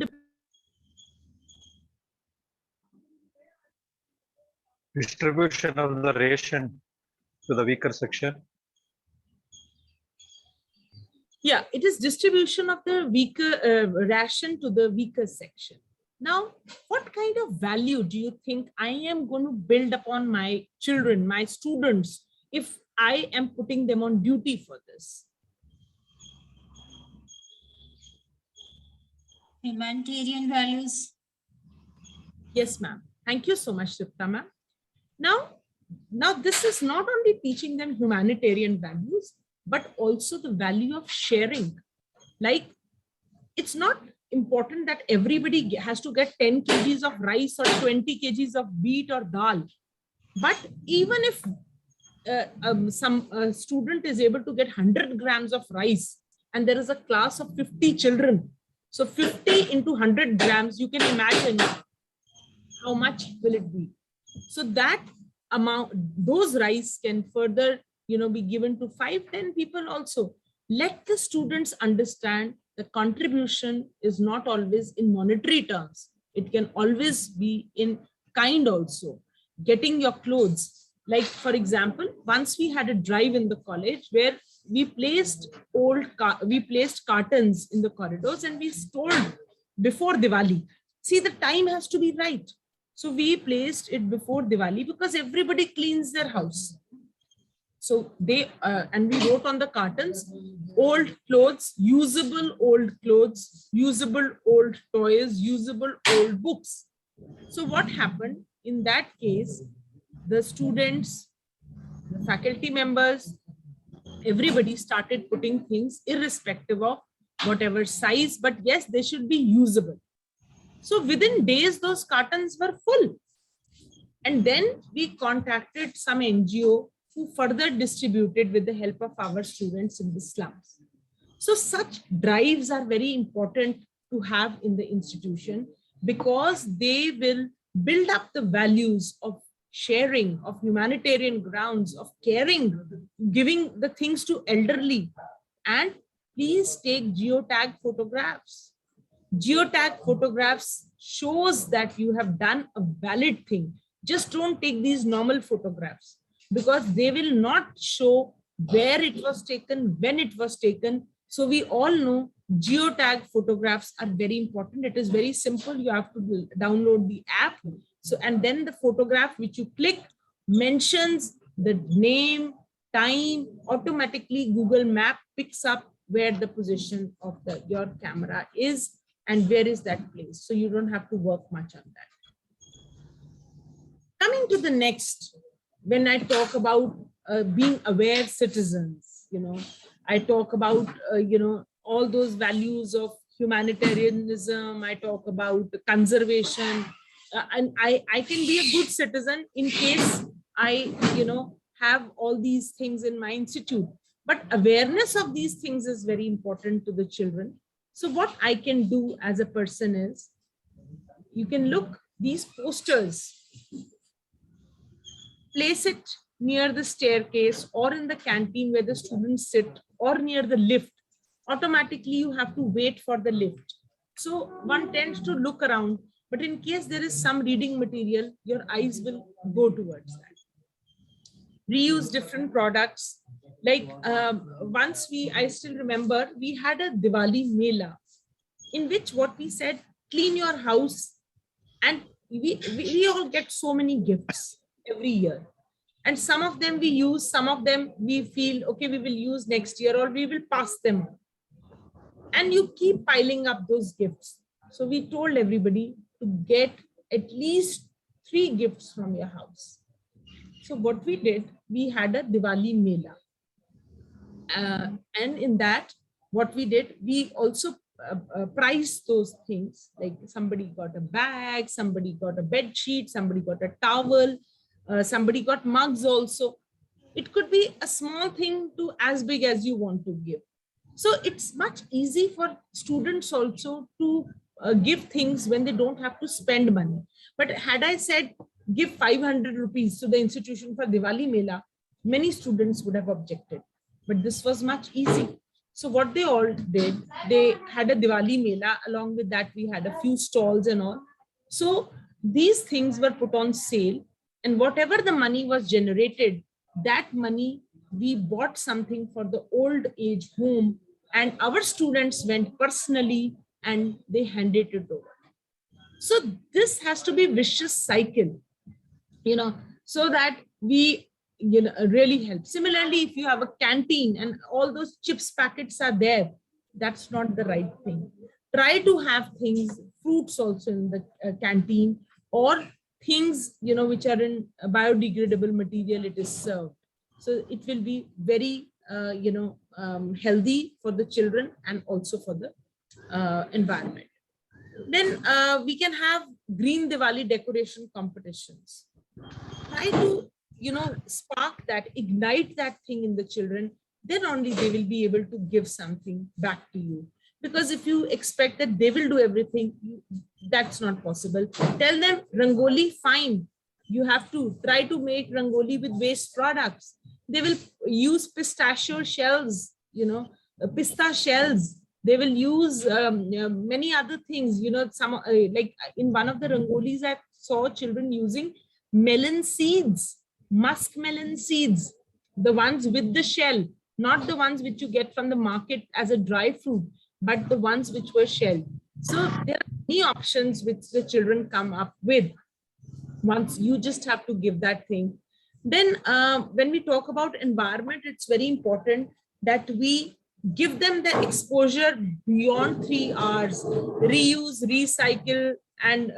Distribution of the ration to the weaker section. Yeah, it is distribution of the weaker ration to the weaker section. Now, what kind of value do you think I am going to build upon my children, my students, if I am putting them on duty for this? Humanitarian values. Yes, ma'am. Thank you so much, Sipta, ma'am. Now, this is not only teaching them humanitarian values, but also the value of sharing. Like, it's not important that everybody has to get 10 kgs of rice or 20 kgs of wheat or dal. But even if some student is able to get 100 grams of rice and there is a class of 50 children, so 50 into 100 grams, you can imagine how much will it be. So that amount, those rice can further, be given to 5-10 people also. Let the students understand the contribution is not always in monetary terms. It can always be in kind also. Getting your clothes. Like, for example, once we had a drive in the college where we placed cartons in the corridors and we stole before Diwali. See, the time has to be right. So we placed it before Diwali because everybody cleans their house. So and we wrote on the cartons, old clothes, usable old clothes, usable old toys, usable old books. So what happened in that case, the students, the faculty members, everybody started putting things irrespective of whatever size, but yes, they should be usable. So within days, those cartons were full. And then we contacted some NGO who further distributed with the help of our students in the slums. So such drives are very important to have in the institution because they will build up the values of sharing, of humanitarian grounds, of caring, giving the things to elderly. And please take geotag photographs. Geotag photographs shows that you have done a valid thing. Just don't take these normal photographs because they will not show where it was taken, when it was taken. So we all know geotag photographs are very important. It is very simple. You have to download the app. So, and then the photograph which you click mentions the name, time, automatically Google Map picks up where the position of your camera is and where is that place. So you don't have to work much on that. Coming to the next, when I talk about being aware citizens, I talk about, all those values of humanitarianism, I talk about conservation, and I can be a good citizen in case I, have all these things in my institute. But awareness of these things is very important to the children. So what I can do as a person is, you can look these posters, place it near the staircase or in the canteen where the students sit or near the lift. Automatically, you have to wait for the lift. So one tends to look around, but in case there is some reading material, your eyes will go towards that. Reuse different products. Like once I still remember, we had a Diwali Mela in which what we said, clean your house. And we all get so many gifts every year. And some of them we use, some of them we feel, okay, we will use next year or we will pass them on. And you keep piling up those gifts. So we told everybody to get at least 3 gifts from your house. So what we did, we had a Diwali Mela. And in that, what we did, we also priced those things. Like somebody got a bag, somebody got a bed sheet, somebody got a towel, somebody got mugs also. It could be a small thing to as big as you want to give. So it's much easy for students also to give things when they don't have to spend money. But had I said, give 500 rupees to the institution for Diwali Mela, many students would have objected. But this was much easy. So what they all did, they had a Diwali Mela. Along with that, we had a few stalls and all. So these things were put on sale, and whatever the money was generated, that money we bought something for the old age home, and our students went personally and they handed it over. So this has to be a vicious cycle, so that we really help. Similarly, if you have a canteen and all those chips packets are there, that's not the right thing. Try to have things, fruits also in the canteen, or things which are in biodegradable material it is served. So it will be very healthy for the children and also for the environment. Then we can have green Diwali decoration competitions. Try to spark that, ignite that thing in the children. Then only they will be able to give something back to you. Because if you expect that they will do everything, that's not possible. Tell them rangoli, fine. You have to try to make rangoli with waste products. They will use pistachio shells, pista shells. They will use many other things. Some like in one of the rangolis, I saw children using melon seeds, musk melon seeds, the ones with the shell, not the ones which you get from the market as a dry fruit, but the ones which were shelled. So there are many options which the children come up with. Once you just have to give that thing. Then when we talk about environment, it's very important that we give them the exposure beyond 3 hours, reuse, recycle, and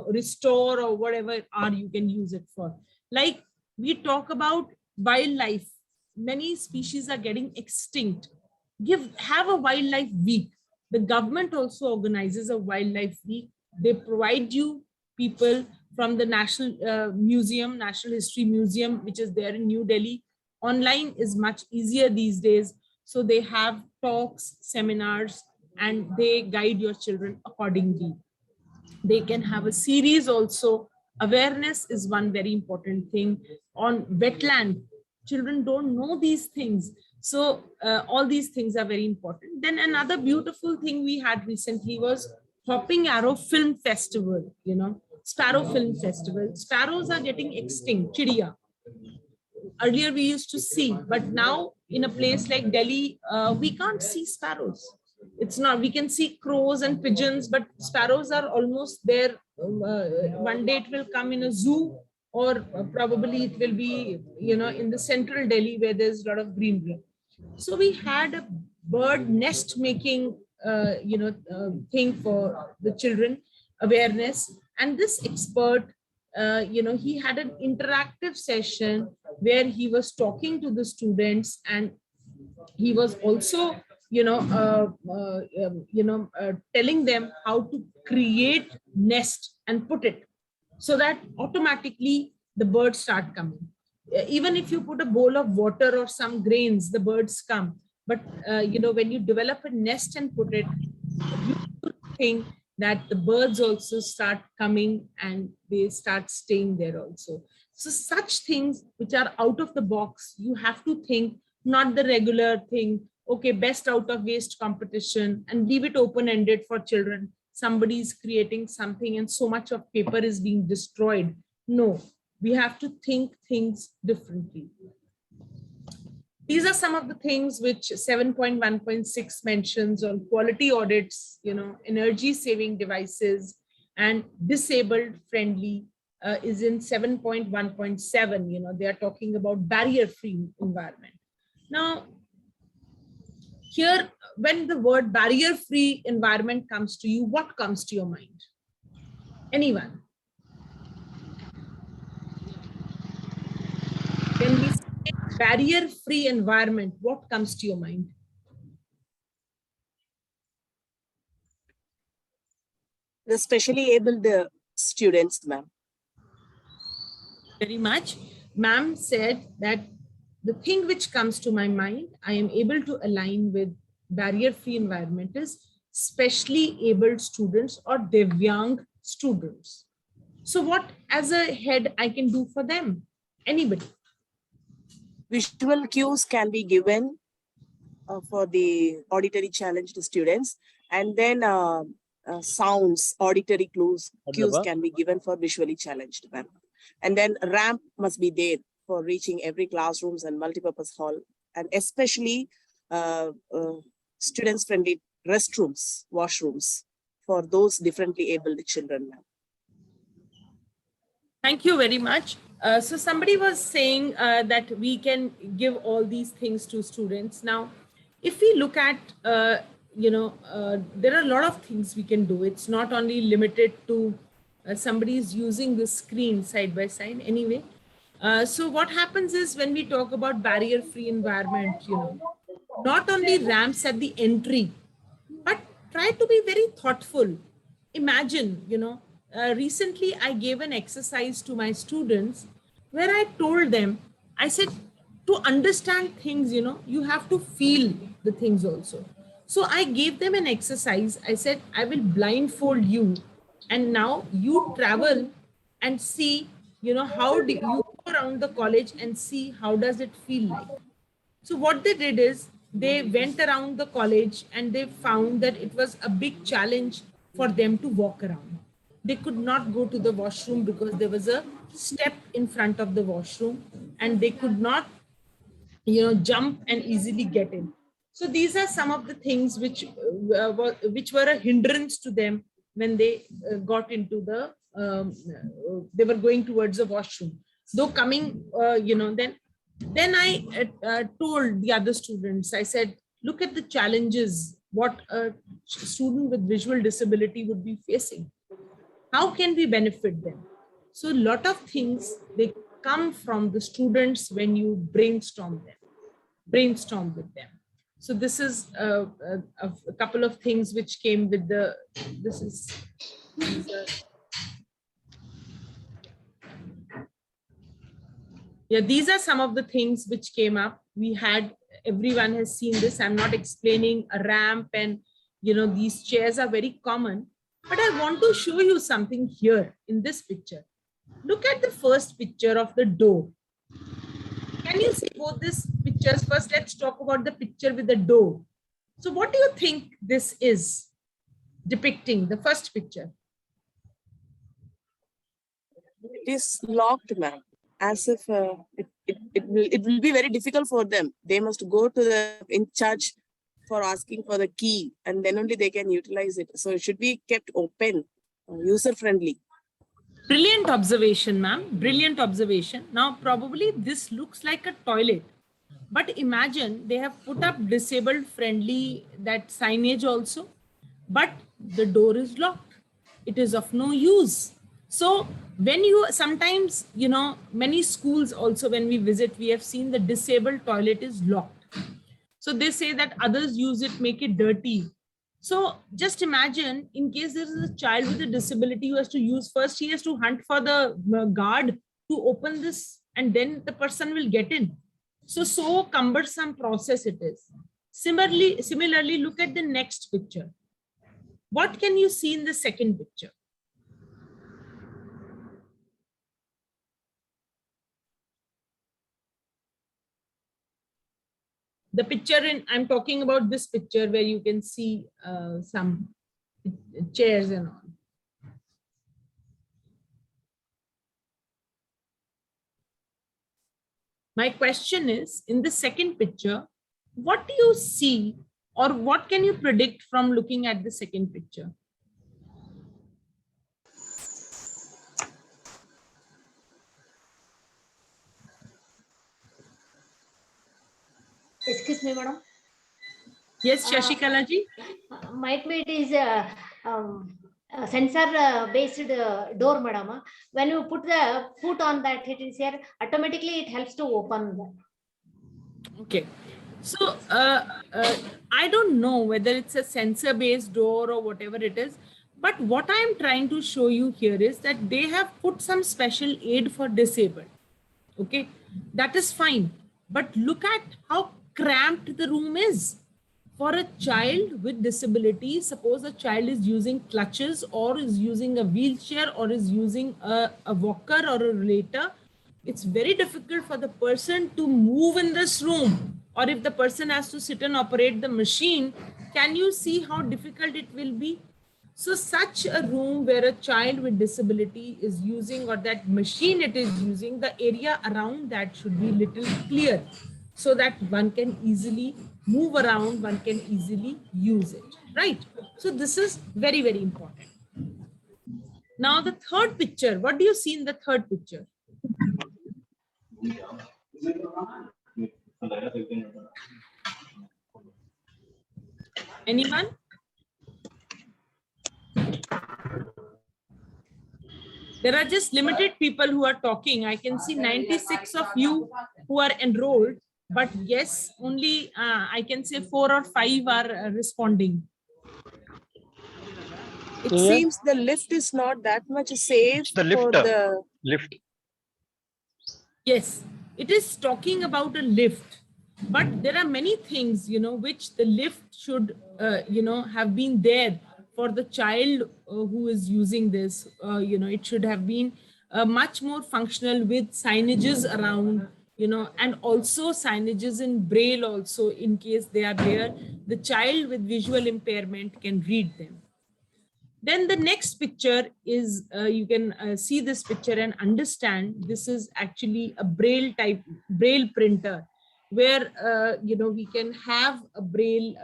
restore, or whatever R you can use it for. Like we talk about wildlife, many species are getting extinct. Have a wildlife week. The government also organizes a wildlife week. They provide you people from the National Museum, National History Museum, which is there in New Delhi. Online is much easier these days. So they have talks, seminars, and they guide your children accordingly. They can have a series also. Awareness is one very important thing. On wetland, children don't know these things. So all these things are very important. Then another beautiful thing we had recently was Hopping Arrow Film Festival, Sparrow Film Festival. Sparrows are getting extinct, chidiya. Earlier we used to see, but now in a place like Delhi, we can't see sparrows. It's not, we can see crows and pigeons, but sparrows are almost there. One day it will come in a zoo, or probably it will be, in the central Delhi where there's a lot of greenery. So we had a bird nest making, thing for the children, awareness. And this expert, he had an interactive session where he was talking to the students, and he was also, telling them how to create nest and put it, so that automatically the birds start coming. Even if you put a bowl of water or some grains, the birds come. But when you develop a nest and put it, you think that the birds also start coming and they start staying there also. So such things which are out of the box, you have to think, not the regular thing, okay, best out of waste competition, and leave it open-ended for children. Somebody is creating something and so much of paper is being destroyed. No, we have to think things differently. These are some of the things which 7.1.6 mentions on quality audits, energy saving devices, and disabled friendly is in 7.1.7. They are talking about barrier-free environment. Now, here, when the word barrier-free environment comes to you, what comes to your mind? Anyone? When we say barrier-free environment, what comes to your mind? The specially abled students, ma'am. Very much. Ma'am said that the thing which comes to my mind, I am able to align with barrier-free environment, is specially abled students or Divyang students. So what as a head I can do for them? Anybody? Visual cues can be given for the auditory challenged students, and then sounds, auditory cues can be given for visually challenged, ma'am. And then ramp must be there for reaching every classrooms and multipurpose hall, and especially students friendly restrooms, washrooms for those differently abled children, ma'am. Thank you very much. So somebody was saying that we can give all these things to students. Now, if we look at, there are a lot of things we can do. It's not only limited to somebody is using the screen side by side anyway. So what happens is when we talk about barrier-free environment, not only ramps at the entry, but try to be very thoughtful. Imagine, recently I gave an exercise to my students where I told them, I said, to understand things, you have to feel the things also. So I gave them an exercise. I said, I will blindfold you. And now you travel and see, how do you go around the college and see how does it feel like. So what they did is they went around the college and they found that it was a big challenge for them to walk around. They could not go to the washroom because there was a step in front of the washroom and they could not, jump and easily get in. So these are some of the things which were a hindrance to them when they got into the, they were going towards the washroom. Though coming, then I told the other students, I said, look at the challenges, what a student with visual disability would be facing. How can we benefit them? So a lot of things, they come from the students when you brainstorm with them. So this is a couple of things which came with the, these are some of the things which came up. We had, everyone has seen this. I'm not explaining a ramp and, these chairs are very common, but I want to show you something here in this picture. Look at the first picture of the door. Can you see both these pictures? First, let's talk about the picture with the door. So what do you think this is depicting, the first picture? It is locked, ma'am, as if it will be very difficult for them. They must go to the in charge for asking for the key, and then only they can utilize it. So it should be kept open, user friendly. Brilliant observation, ma'am. Brilliant observation. Now, probably this looks like a toilet, but imagine they have put up disabled friendly, that signage also, but the door is locked. It is of no use. So when you, sometimes, many schools also, when we visit, we have seen the disabled toilet is locked. So they say that others use it, make it dirty. So just imagine, in case there is a child with a disability who has to use, first he has to hunt for the guard to open this, and then the person will get in. So cumbersome process it is. Similarly, look at the next picture. What can you see in the second picture? The picture I'm talking about this picture where you can see some chairs and all. My question is, in the second picture, what do you see or what can you predict from looking at the second picture? Excuse me, madam. Yes, Shashikala ji. Might be it is a sensor based door, madam. When you put the foot on that, it is here, automatically it helps to open that. Okay. So I don't know whether it's a sensor based door or whatever it is, but what I am trying to show you here is that they have put some special aid for disabled. Okay, that is fine. But look at how cramped the room is. For a child with disability, suppose a child is using clutches or is using a wheelchair or is using a walker or a rollator, it's very difficult for the person to move in this room. Or if the person has to sit and operate the machine, can you see how difficult it will be? So such a room where a child with disability is using, or that machine it is using, the area around that should be little clear so that one can easily move around, one can easily use it, right? So this is very, very important. Now the third picture, what do you see in the third picture? Anyone? There are just limited people who are talking. I can see 96 of you who are enrolled, but yes, only I can say 4 or 5 are responding. It seems the lift is not that much safe The lift. for the Lift. Yes, it is talking about a lift, but there are many things, which the lift should, have been there for the child who is using this. It should have been much more functional with signages around, and also signages in braille also, in case they are there, the child with visual impairment can read them. Then the next picture is, you can see this picture and understand this is actually a braille printer, where, we can have a braille,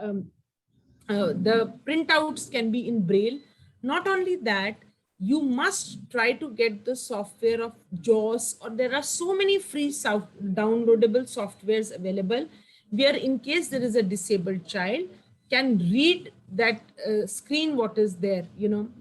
the printouts can be in braille. Not only that, you must try to get the software of JAWS, or there are so many free downloadable softwares available, where in case there is a disabled child, can read that screen what is there.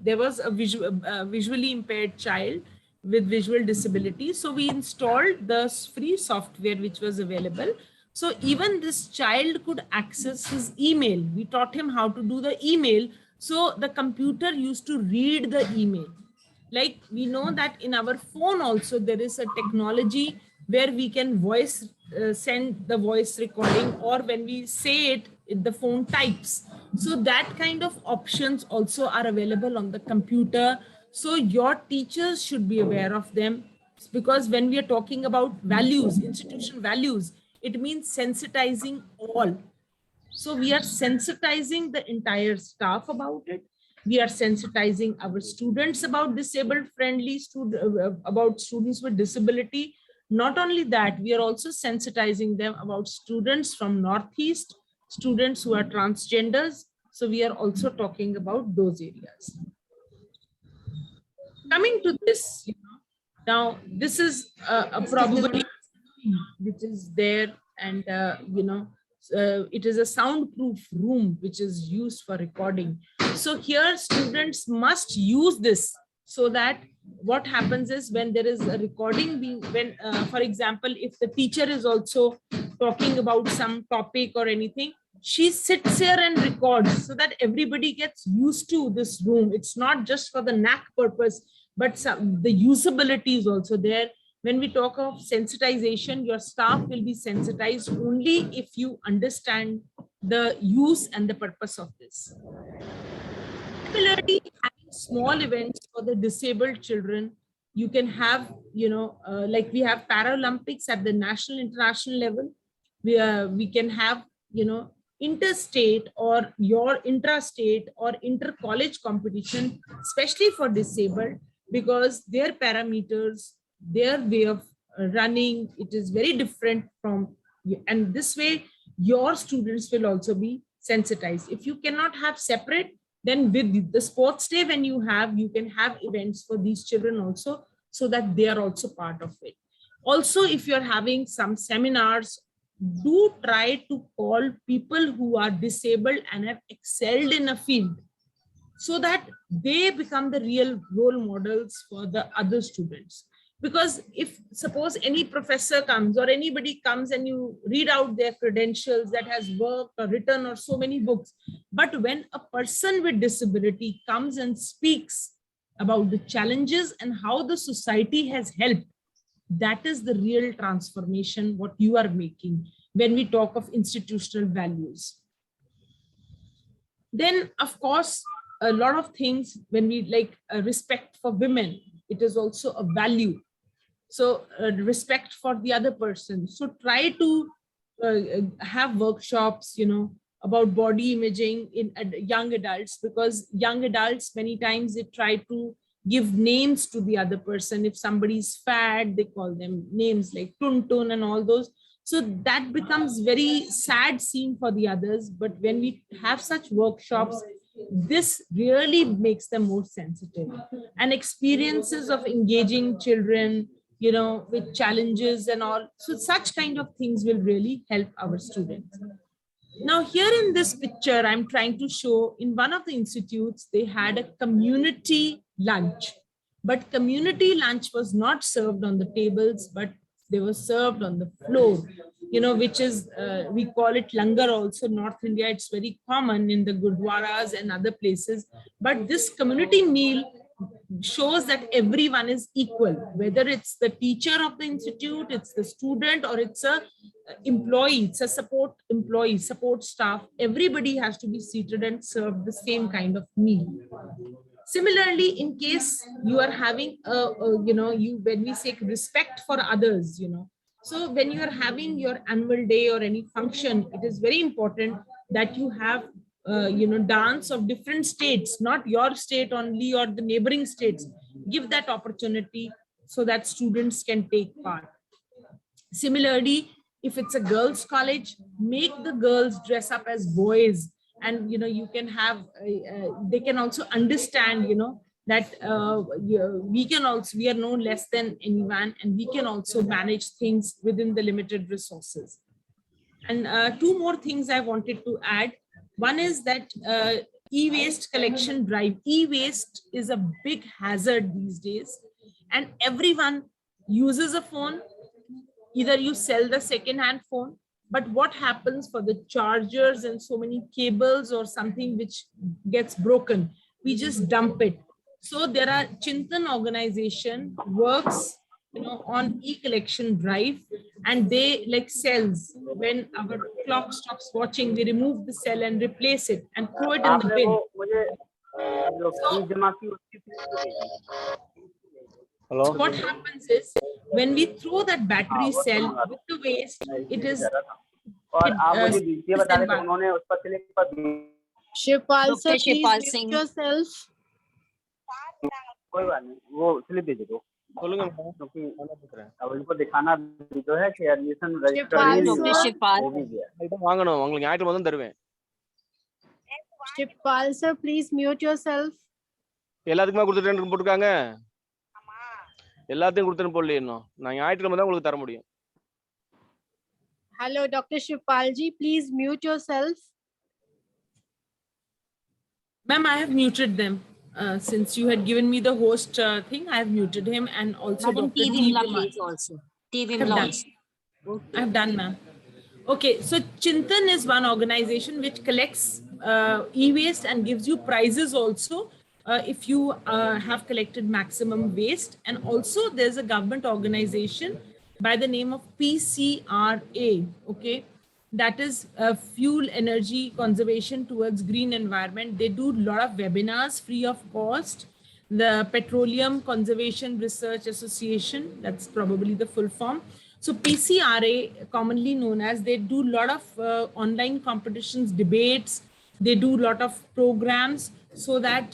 There was a visually impaired child with visual disability, so we installed the free software which was available. So even this child could access his email. We taught him how to do the email, so the computer used to read the email. Like we know that in our phone also there is a technology where we can send the voice recording, or when we say it, the phone types. So that kind of options also are available on the computer. So your teachers should be aware of them, because when we are talking about values, institution values, it means sensitizing all. So we are sensitizing the entire staff about it. We are sensitizing our students about disabled friendly about students with disability. Not only that, we are also sensitizing them about students from Northeast, students who are transgenders. So we are also talking about those areas. Coming to this, now this is a probability which is there, and it is a soundproof room which is used for recording. So here students must use this, so that what happens is when there is a recording being, when for example, if the teacher is also talking about some topic or anything, she sits here and records, so that everybody gets used to this room. It's not just for the Naac purpose, but the usability is also there. When we talk of sensitization, your staff will be sensitized only if you understand the use and the purpose of this. Similarly, having small events for the disabled children, you can have, like we have Paralympics at the national, international level. We can have, interstate or your intrastate or inter-college competition, especially for disabled, because their parameters, their way of running, it is very different from, and this way your students will also be sensitized. If you cannot have separate, then with the sports day, when you can have events for these children also, so that they are also part of it. Also, if you're having some seminars, do try to call people who are disabled and have excelled in a field, so that they become the real role models for the other students. Because if suppose any professor comes or anybody comes and you read out their credentials that has worked or written or so many books, but when a person with disability comes and speaks about the challenges and how the society has helped, that is the real transformation what you are making when we talk of institutional values. Then, of course, a lot of things when we like respect for women, it is also a value. So respect for the other person. So try to have workshops, about body imaging in young adults, because young adults, many times they try to give names to the other person. If somebody's fat, they call them names like tun tun and all those. So that becomes very sad scene for the others. But when we have such workshops, this really makes them more sensitive. And experiences of engaging children, with challenges and all. So such kind of things will really help our students. Now, here in this picture, I'm trying to show in one of the institutes, they had a community lunch. But community lunch was not served on the tables, but they were served on the floor, which is, we call it langar also, North India. It's very common in the gurdwaras and other places. But this community meal shows that everyone is equal, whether it's the teacher of the institute, it's the student, or it's a employee, it's a support employee, support staff. Everybody has to be seated and served the same kind of meal. Similarly, in case you are having when we say respect for others, so when you are having your annual day or any function, it is very important that you have dance of different states, not your state only or the neighboring states. Give that opportunity so that students can take part. Similarly, if it's a girls' college, make the girls dress up as boys, and you can have they can also understand that we are no less than anyone, and we can also manage things within the limited resources. And two more things I wanted to add. One is that e-waste collection drive. E-waste is a big hazard these days, and everyone uses a phone. Either you sell the second-hand phone, but what happens for the chargers and so many cables or something which gets broken? We just dump it. So there are Chintan organization works on e-collection drive, and they like cells. When our clock stops watching, we remove the cell and replace it and throw it in the bin. So what happens is, when we throw that battery cell with the waste, it is Shipal sir, Dr. please Shipal mute Singh. yourself. Shipal sir, please mute yourself. எல்லாத்துக்குமே கொடுத்துட்டேன்னு போட்டுருக்காங்க. எல்லாத்தையும் கொடுத்துன்னு போடல இன்னும். நான் ஞாயிற்றுக்கிழமை தான் உங்களுக்கு தர முடியும். Hello, Dr. Shipalji, please mute yourself. Ma'am, I have muted them. Since you had given me the host thing, I have muted him, and also Madam Dr. T. Vimla, please also. T. Vimla also. I have done, ma'am. Okay, so Chintan is one organization which collects e-waste and gives you prizes also if you have collected maximum waste. And also there's a government organization by the name of PCRA, okay? That is Fuel Energy Conservation Towards Green Environment. They do a lot of webinars free of cost. The Petroleum Conservation Research Association, that's probably the full form. So PCRA, commonly known as, they do a lot of online competitions, debates. They do a lot of programs so that,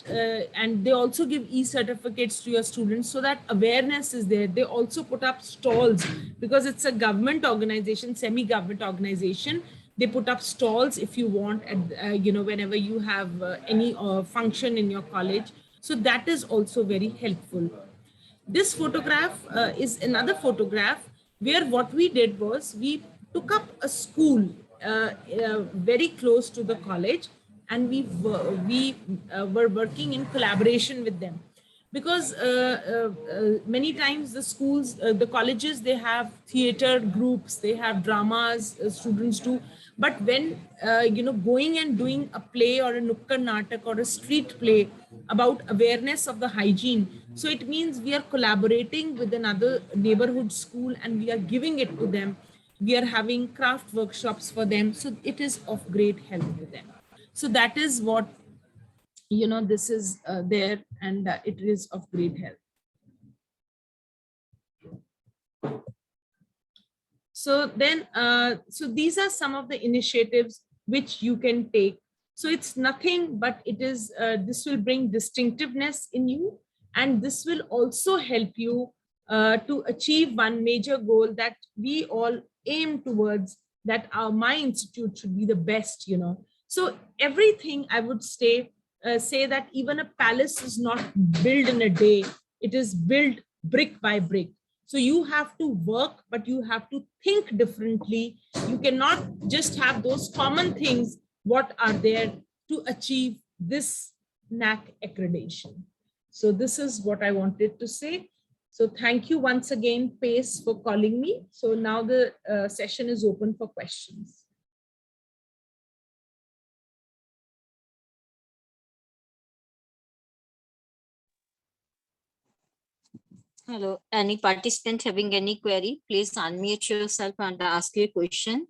and they also give e-certificates to your students so that awareness is there. They also put up stalls because it's a government organization, semi-government organization. They put up stalls if you want, whenever you have any function in your college. So that is also very helpful. This photograph is another photograph where what we did was we took up a school very close to the college, and we were working in collaboration with them, because many times the schools, the colleges, they have theater groups, they have dramas, students do. But when, going and doing a play or a nukkad natak or a street play about awareness of the hygiene, so it means we are collaborating with another neighborhood school and we are giving it to them. We are having craft workshops for them. So it is of great help to them. So that is what, this is there, and it is of great help. So then, so these are some of the initiatives which you can take. So it's nothing, but it is, this will bring distinctiveness in you, and this will also help you to achieve one major goal that we all aim towards, that my institute should be the best, So everything I would say that even a palace is not built in a day, it is built brick by brick. So you have to work, but you have to think differently. You cannot just have those common things what are there to achieve this Naac accreditation. So this is what I wanted to say. So thank you once again, PACE, for calling me. So now the session is open for questions. Hello, any participant having any query, please unmute yourself and ask your question.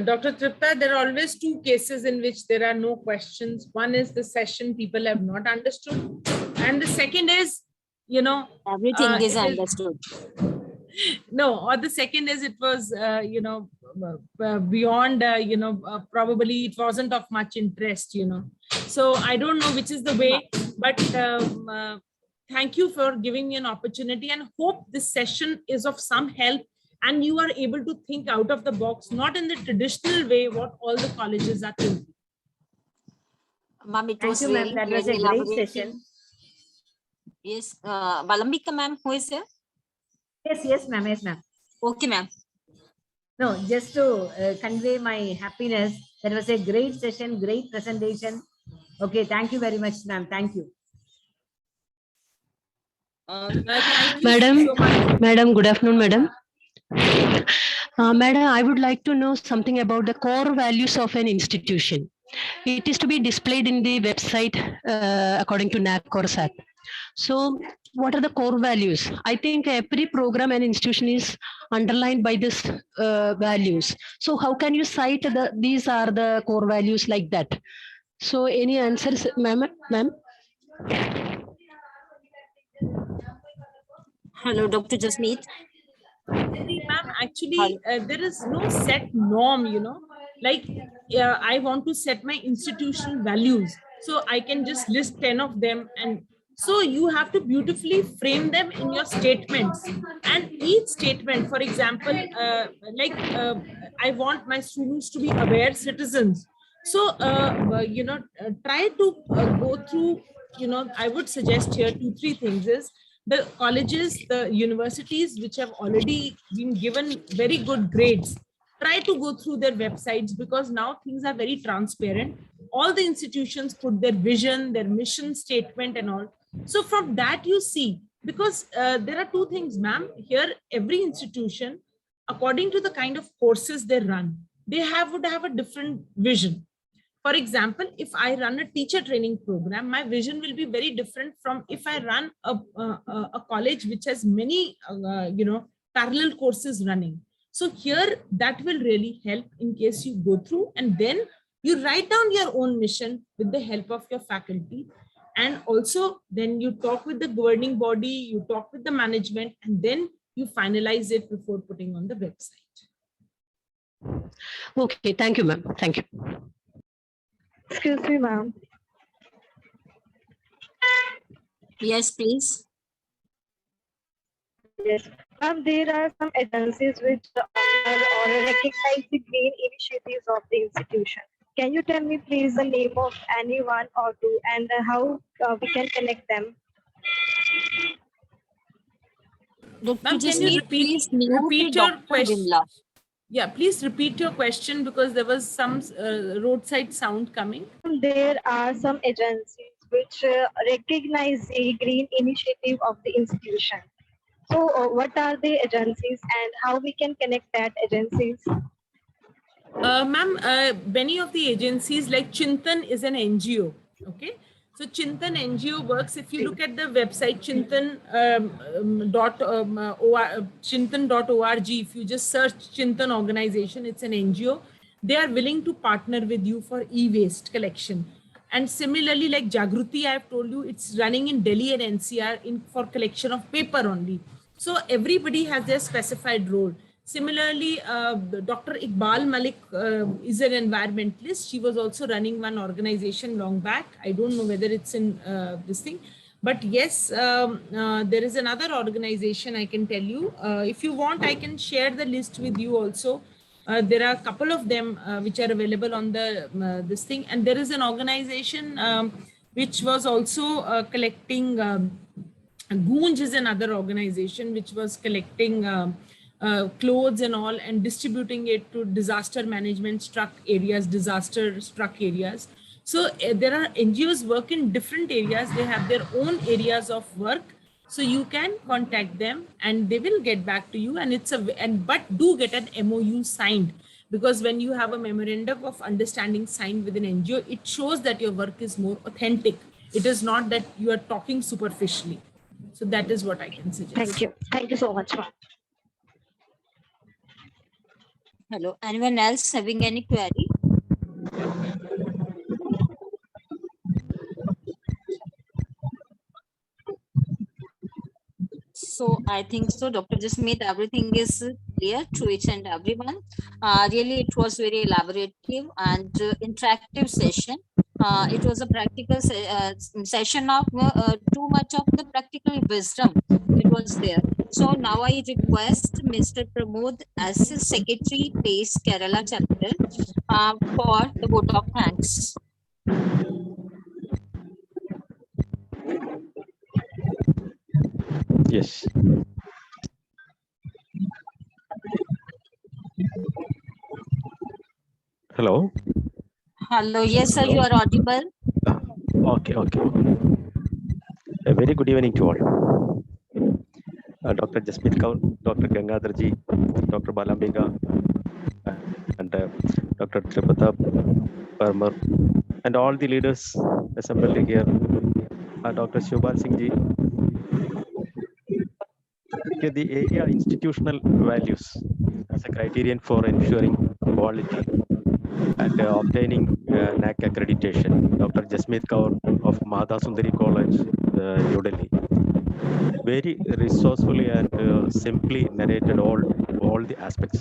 Dr. Tripta, there are always two cases in which there are no questions. One is the session people have not understood. And the second is, everything is understood. No, or the second is it was, beyond, probably it wasn't of much interest, So I don't know which is the way, but thank you for giving me an opportunity, and hope this session is of some help and you are able to think out of the box, not in the traditional way what all the colleges are thinking. Ma'am, it was Thank you, ma'am. That was a great session. Yes, Valambika ma'am, who is there? Yes, ma'am. Yes, ma'am. Okay, ma'am. No, just to convey my happiness. That was a great session, great presentation. Okay, thank you very much, ma'am. Thank you. Madam, good afternoon, madam. Madam, I would like to know something about the core values of an institution. It is to be displayed in the website according to Naac or SAT. So what are the core values? I think every program and institution is underlined by this values. So how can you cite these are the core values like that? So any answers, ma'am? Hello, Dr. JASMEET. Ma'am, actually, there is no set norm, like I want to set my institutional values. So I can just list 10 of them. And so you have to beautifully frame them in your statements. And each statement, for example, I want my students to be aware citizens. So, try to go through, I would suggest here 2-3 things is, the colleges, the universities which have already been given very good grades, try to go through their websites, because now things are very transparent. All the institutions put their vision, their mission statement and all. So from that you see, because there are two things, ma'am. Here, every institution, according to the kind of courses they run, they would have a different vision. For example, if I run a teacher training program, my vision will be very different from if I run a college which has many, parallel courses running. So here, that will really help in case you go through, and then you write down your own mission with the help of your faculty. And also then you talk with the governing body, you talk with the management, and then you finalize it before putting on the website. Okay, thank you, ma'am. Thank you. Excuse me, ma'am. Yes, please. Yes, ma'am, there are some agencies which honor or recognize the green initiatives of the institution. Can you tell me, please, the name of any one or two, and how we can connect them? Ma'am, can you repeat your question? Yeah, please repeat your question, because there was some roadside sound coming. There are some agencies which recognize the green initiative of the institution. So what are the agencies and how we can connect that agencies? Ma'am, many of the agencies like Chintan is an NGO. Okay. So Chintan NGO works. If you look at the website chintan.org, if you just search Chintan organization, it's an NGO. They are willing to partner with you for e-waste collection. And similarly, like Jagruti, I have told you, it's running in Delhi and NCR for collection of paper only. So everybody has their specified role. Similarly, Dr. Iqbal Malik is an environmentalist. She was also running one organization long back. I don't know whether it's in this thing. But yes, there is another organization I can tell you. If you want, I can share the list with you also. There are a couple of them which are available on the this thing. And there is an organization which was also collecting Goonj is another organization which was collecting clothes and all and distributing it to disaster management struck areas, disaster struck areas. So there are NGOs work in different areas. They have their own areas of work. So you can contact them and they will get back to you. And but do get an MOU signed, because when you have a memorandum of understanding signed with an NGO, it shows that your work is more authentic. It is not that you are talking superficially. So that is what I can suggest. Thank you. Thank you so much, ma'am. Hello. Anyone else having any query? So I think so, Dr. Jasmeet, everything is clear to each and everyone. Really, it was very elaborative and interactive session. It was a practical session of too much of the practical wisdom. It was there. So now I request Mr. Pramod as Secretary, PACE Kerala chapter for the vote of thanks. Yes. Hello. Hello. Yes, sir. You are audible. Okay. A very good evening to all. Dr. Jasmeet Kaur, Dr. Gangadharji, Dr. Balambika, and Dr. Tripata Parmar, and all the leaders assembled here. Dr. Shubhal Singh ji. The area institutional values as a criterion for ensuring quality and obtaining Naac accreditation. Dr. JASMEET KAUR of Sundri College, New Delhi, very resourcefully and simply narrated all the aspects.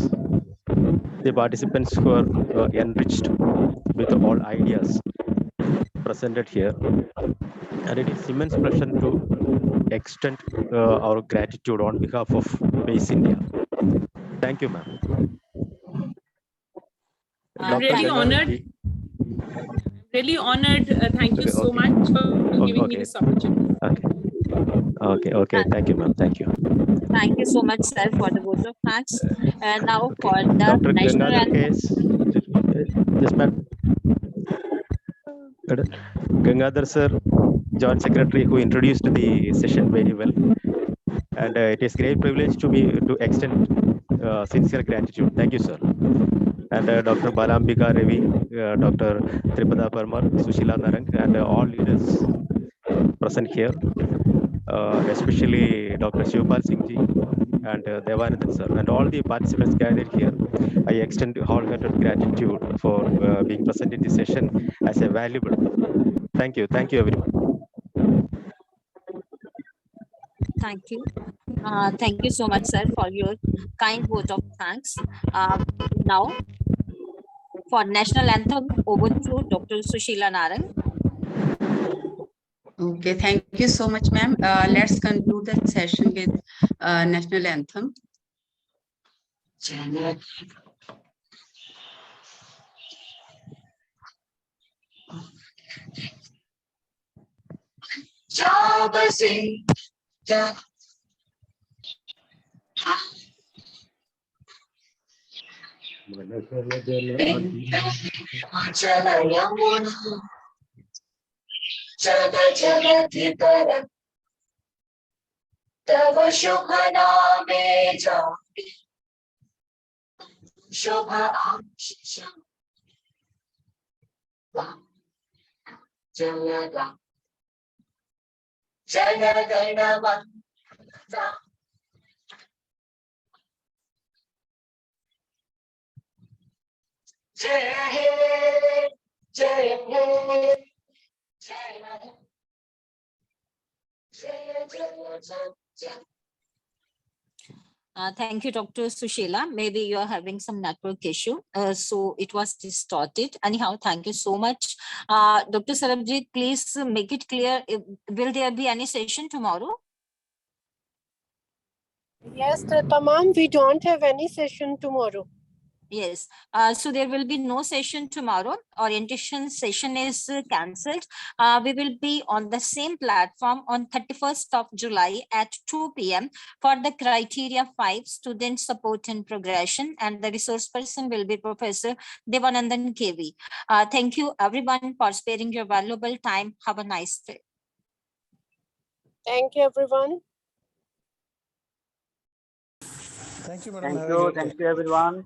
The participants were enriched with all ideas presented here, and it is immense pleasure to extend our gratitude on behalf of PACE India. Thank you, ma'am. I'm really honored. Thank you so much for giving me this opportunity. Okay. Thank you, ma'am. Thank you. Thank you so much, sir, for the vote of thanks. And now for the Dr. national Gangadhar anthem. Yes, ma'am. Gangadhar sir, Joint Secretary, who introduced the session very well. And it is great privilege to me to extend sincere gratitude. Thank you, sir. And Dr. Balambika Ravi, Dr. Tripada Parmar, Sushila Narang, and all leaders present here, especially Dr. Shivpal Singh ji and Devanandan sir, and all the participants gathered here. I extend wholehearted gratitude for being present in this session as a valuable. Thank you everyone. Thank you. Thank you so much, sir, for your kind vote of thanks. Now, for national anthem, over to Dr. Sushila Narang. Okay, thank you so much, ma'am. Let's conclude the session with national anthem. जगधितर तव शुभ नामे जापी Shobha Amshisham Jaya Jaya Ganamata Jaya He Jaya He Jaya Jaya Jaya Jaya. Thank you, Dr. Sushila. Maybe you are having some network issue, so it was distorted. Anyhow, thank you so much. Dr. Sarabjit, please make it clear, will there be any session tomorrow? Yes, Tamam, we don't have any session tomorrow. Yes, so there will be no session tomorrow. Orientation session is cancelled. We will be on the same platform on 31st of July at 2 p.m. for the criteria 5 student support and progression, and the resource person will be Professor Devanandan KV. Thank you everyone for sparing your valuable time. Have a nice day. Thank you, everyone. Thank you, madam. Thank you everyone.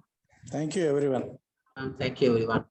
Thank you, everyone. Thank you, everyone.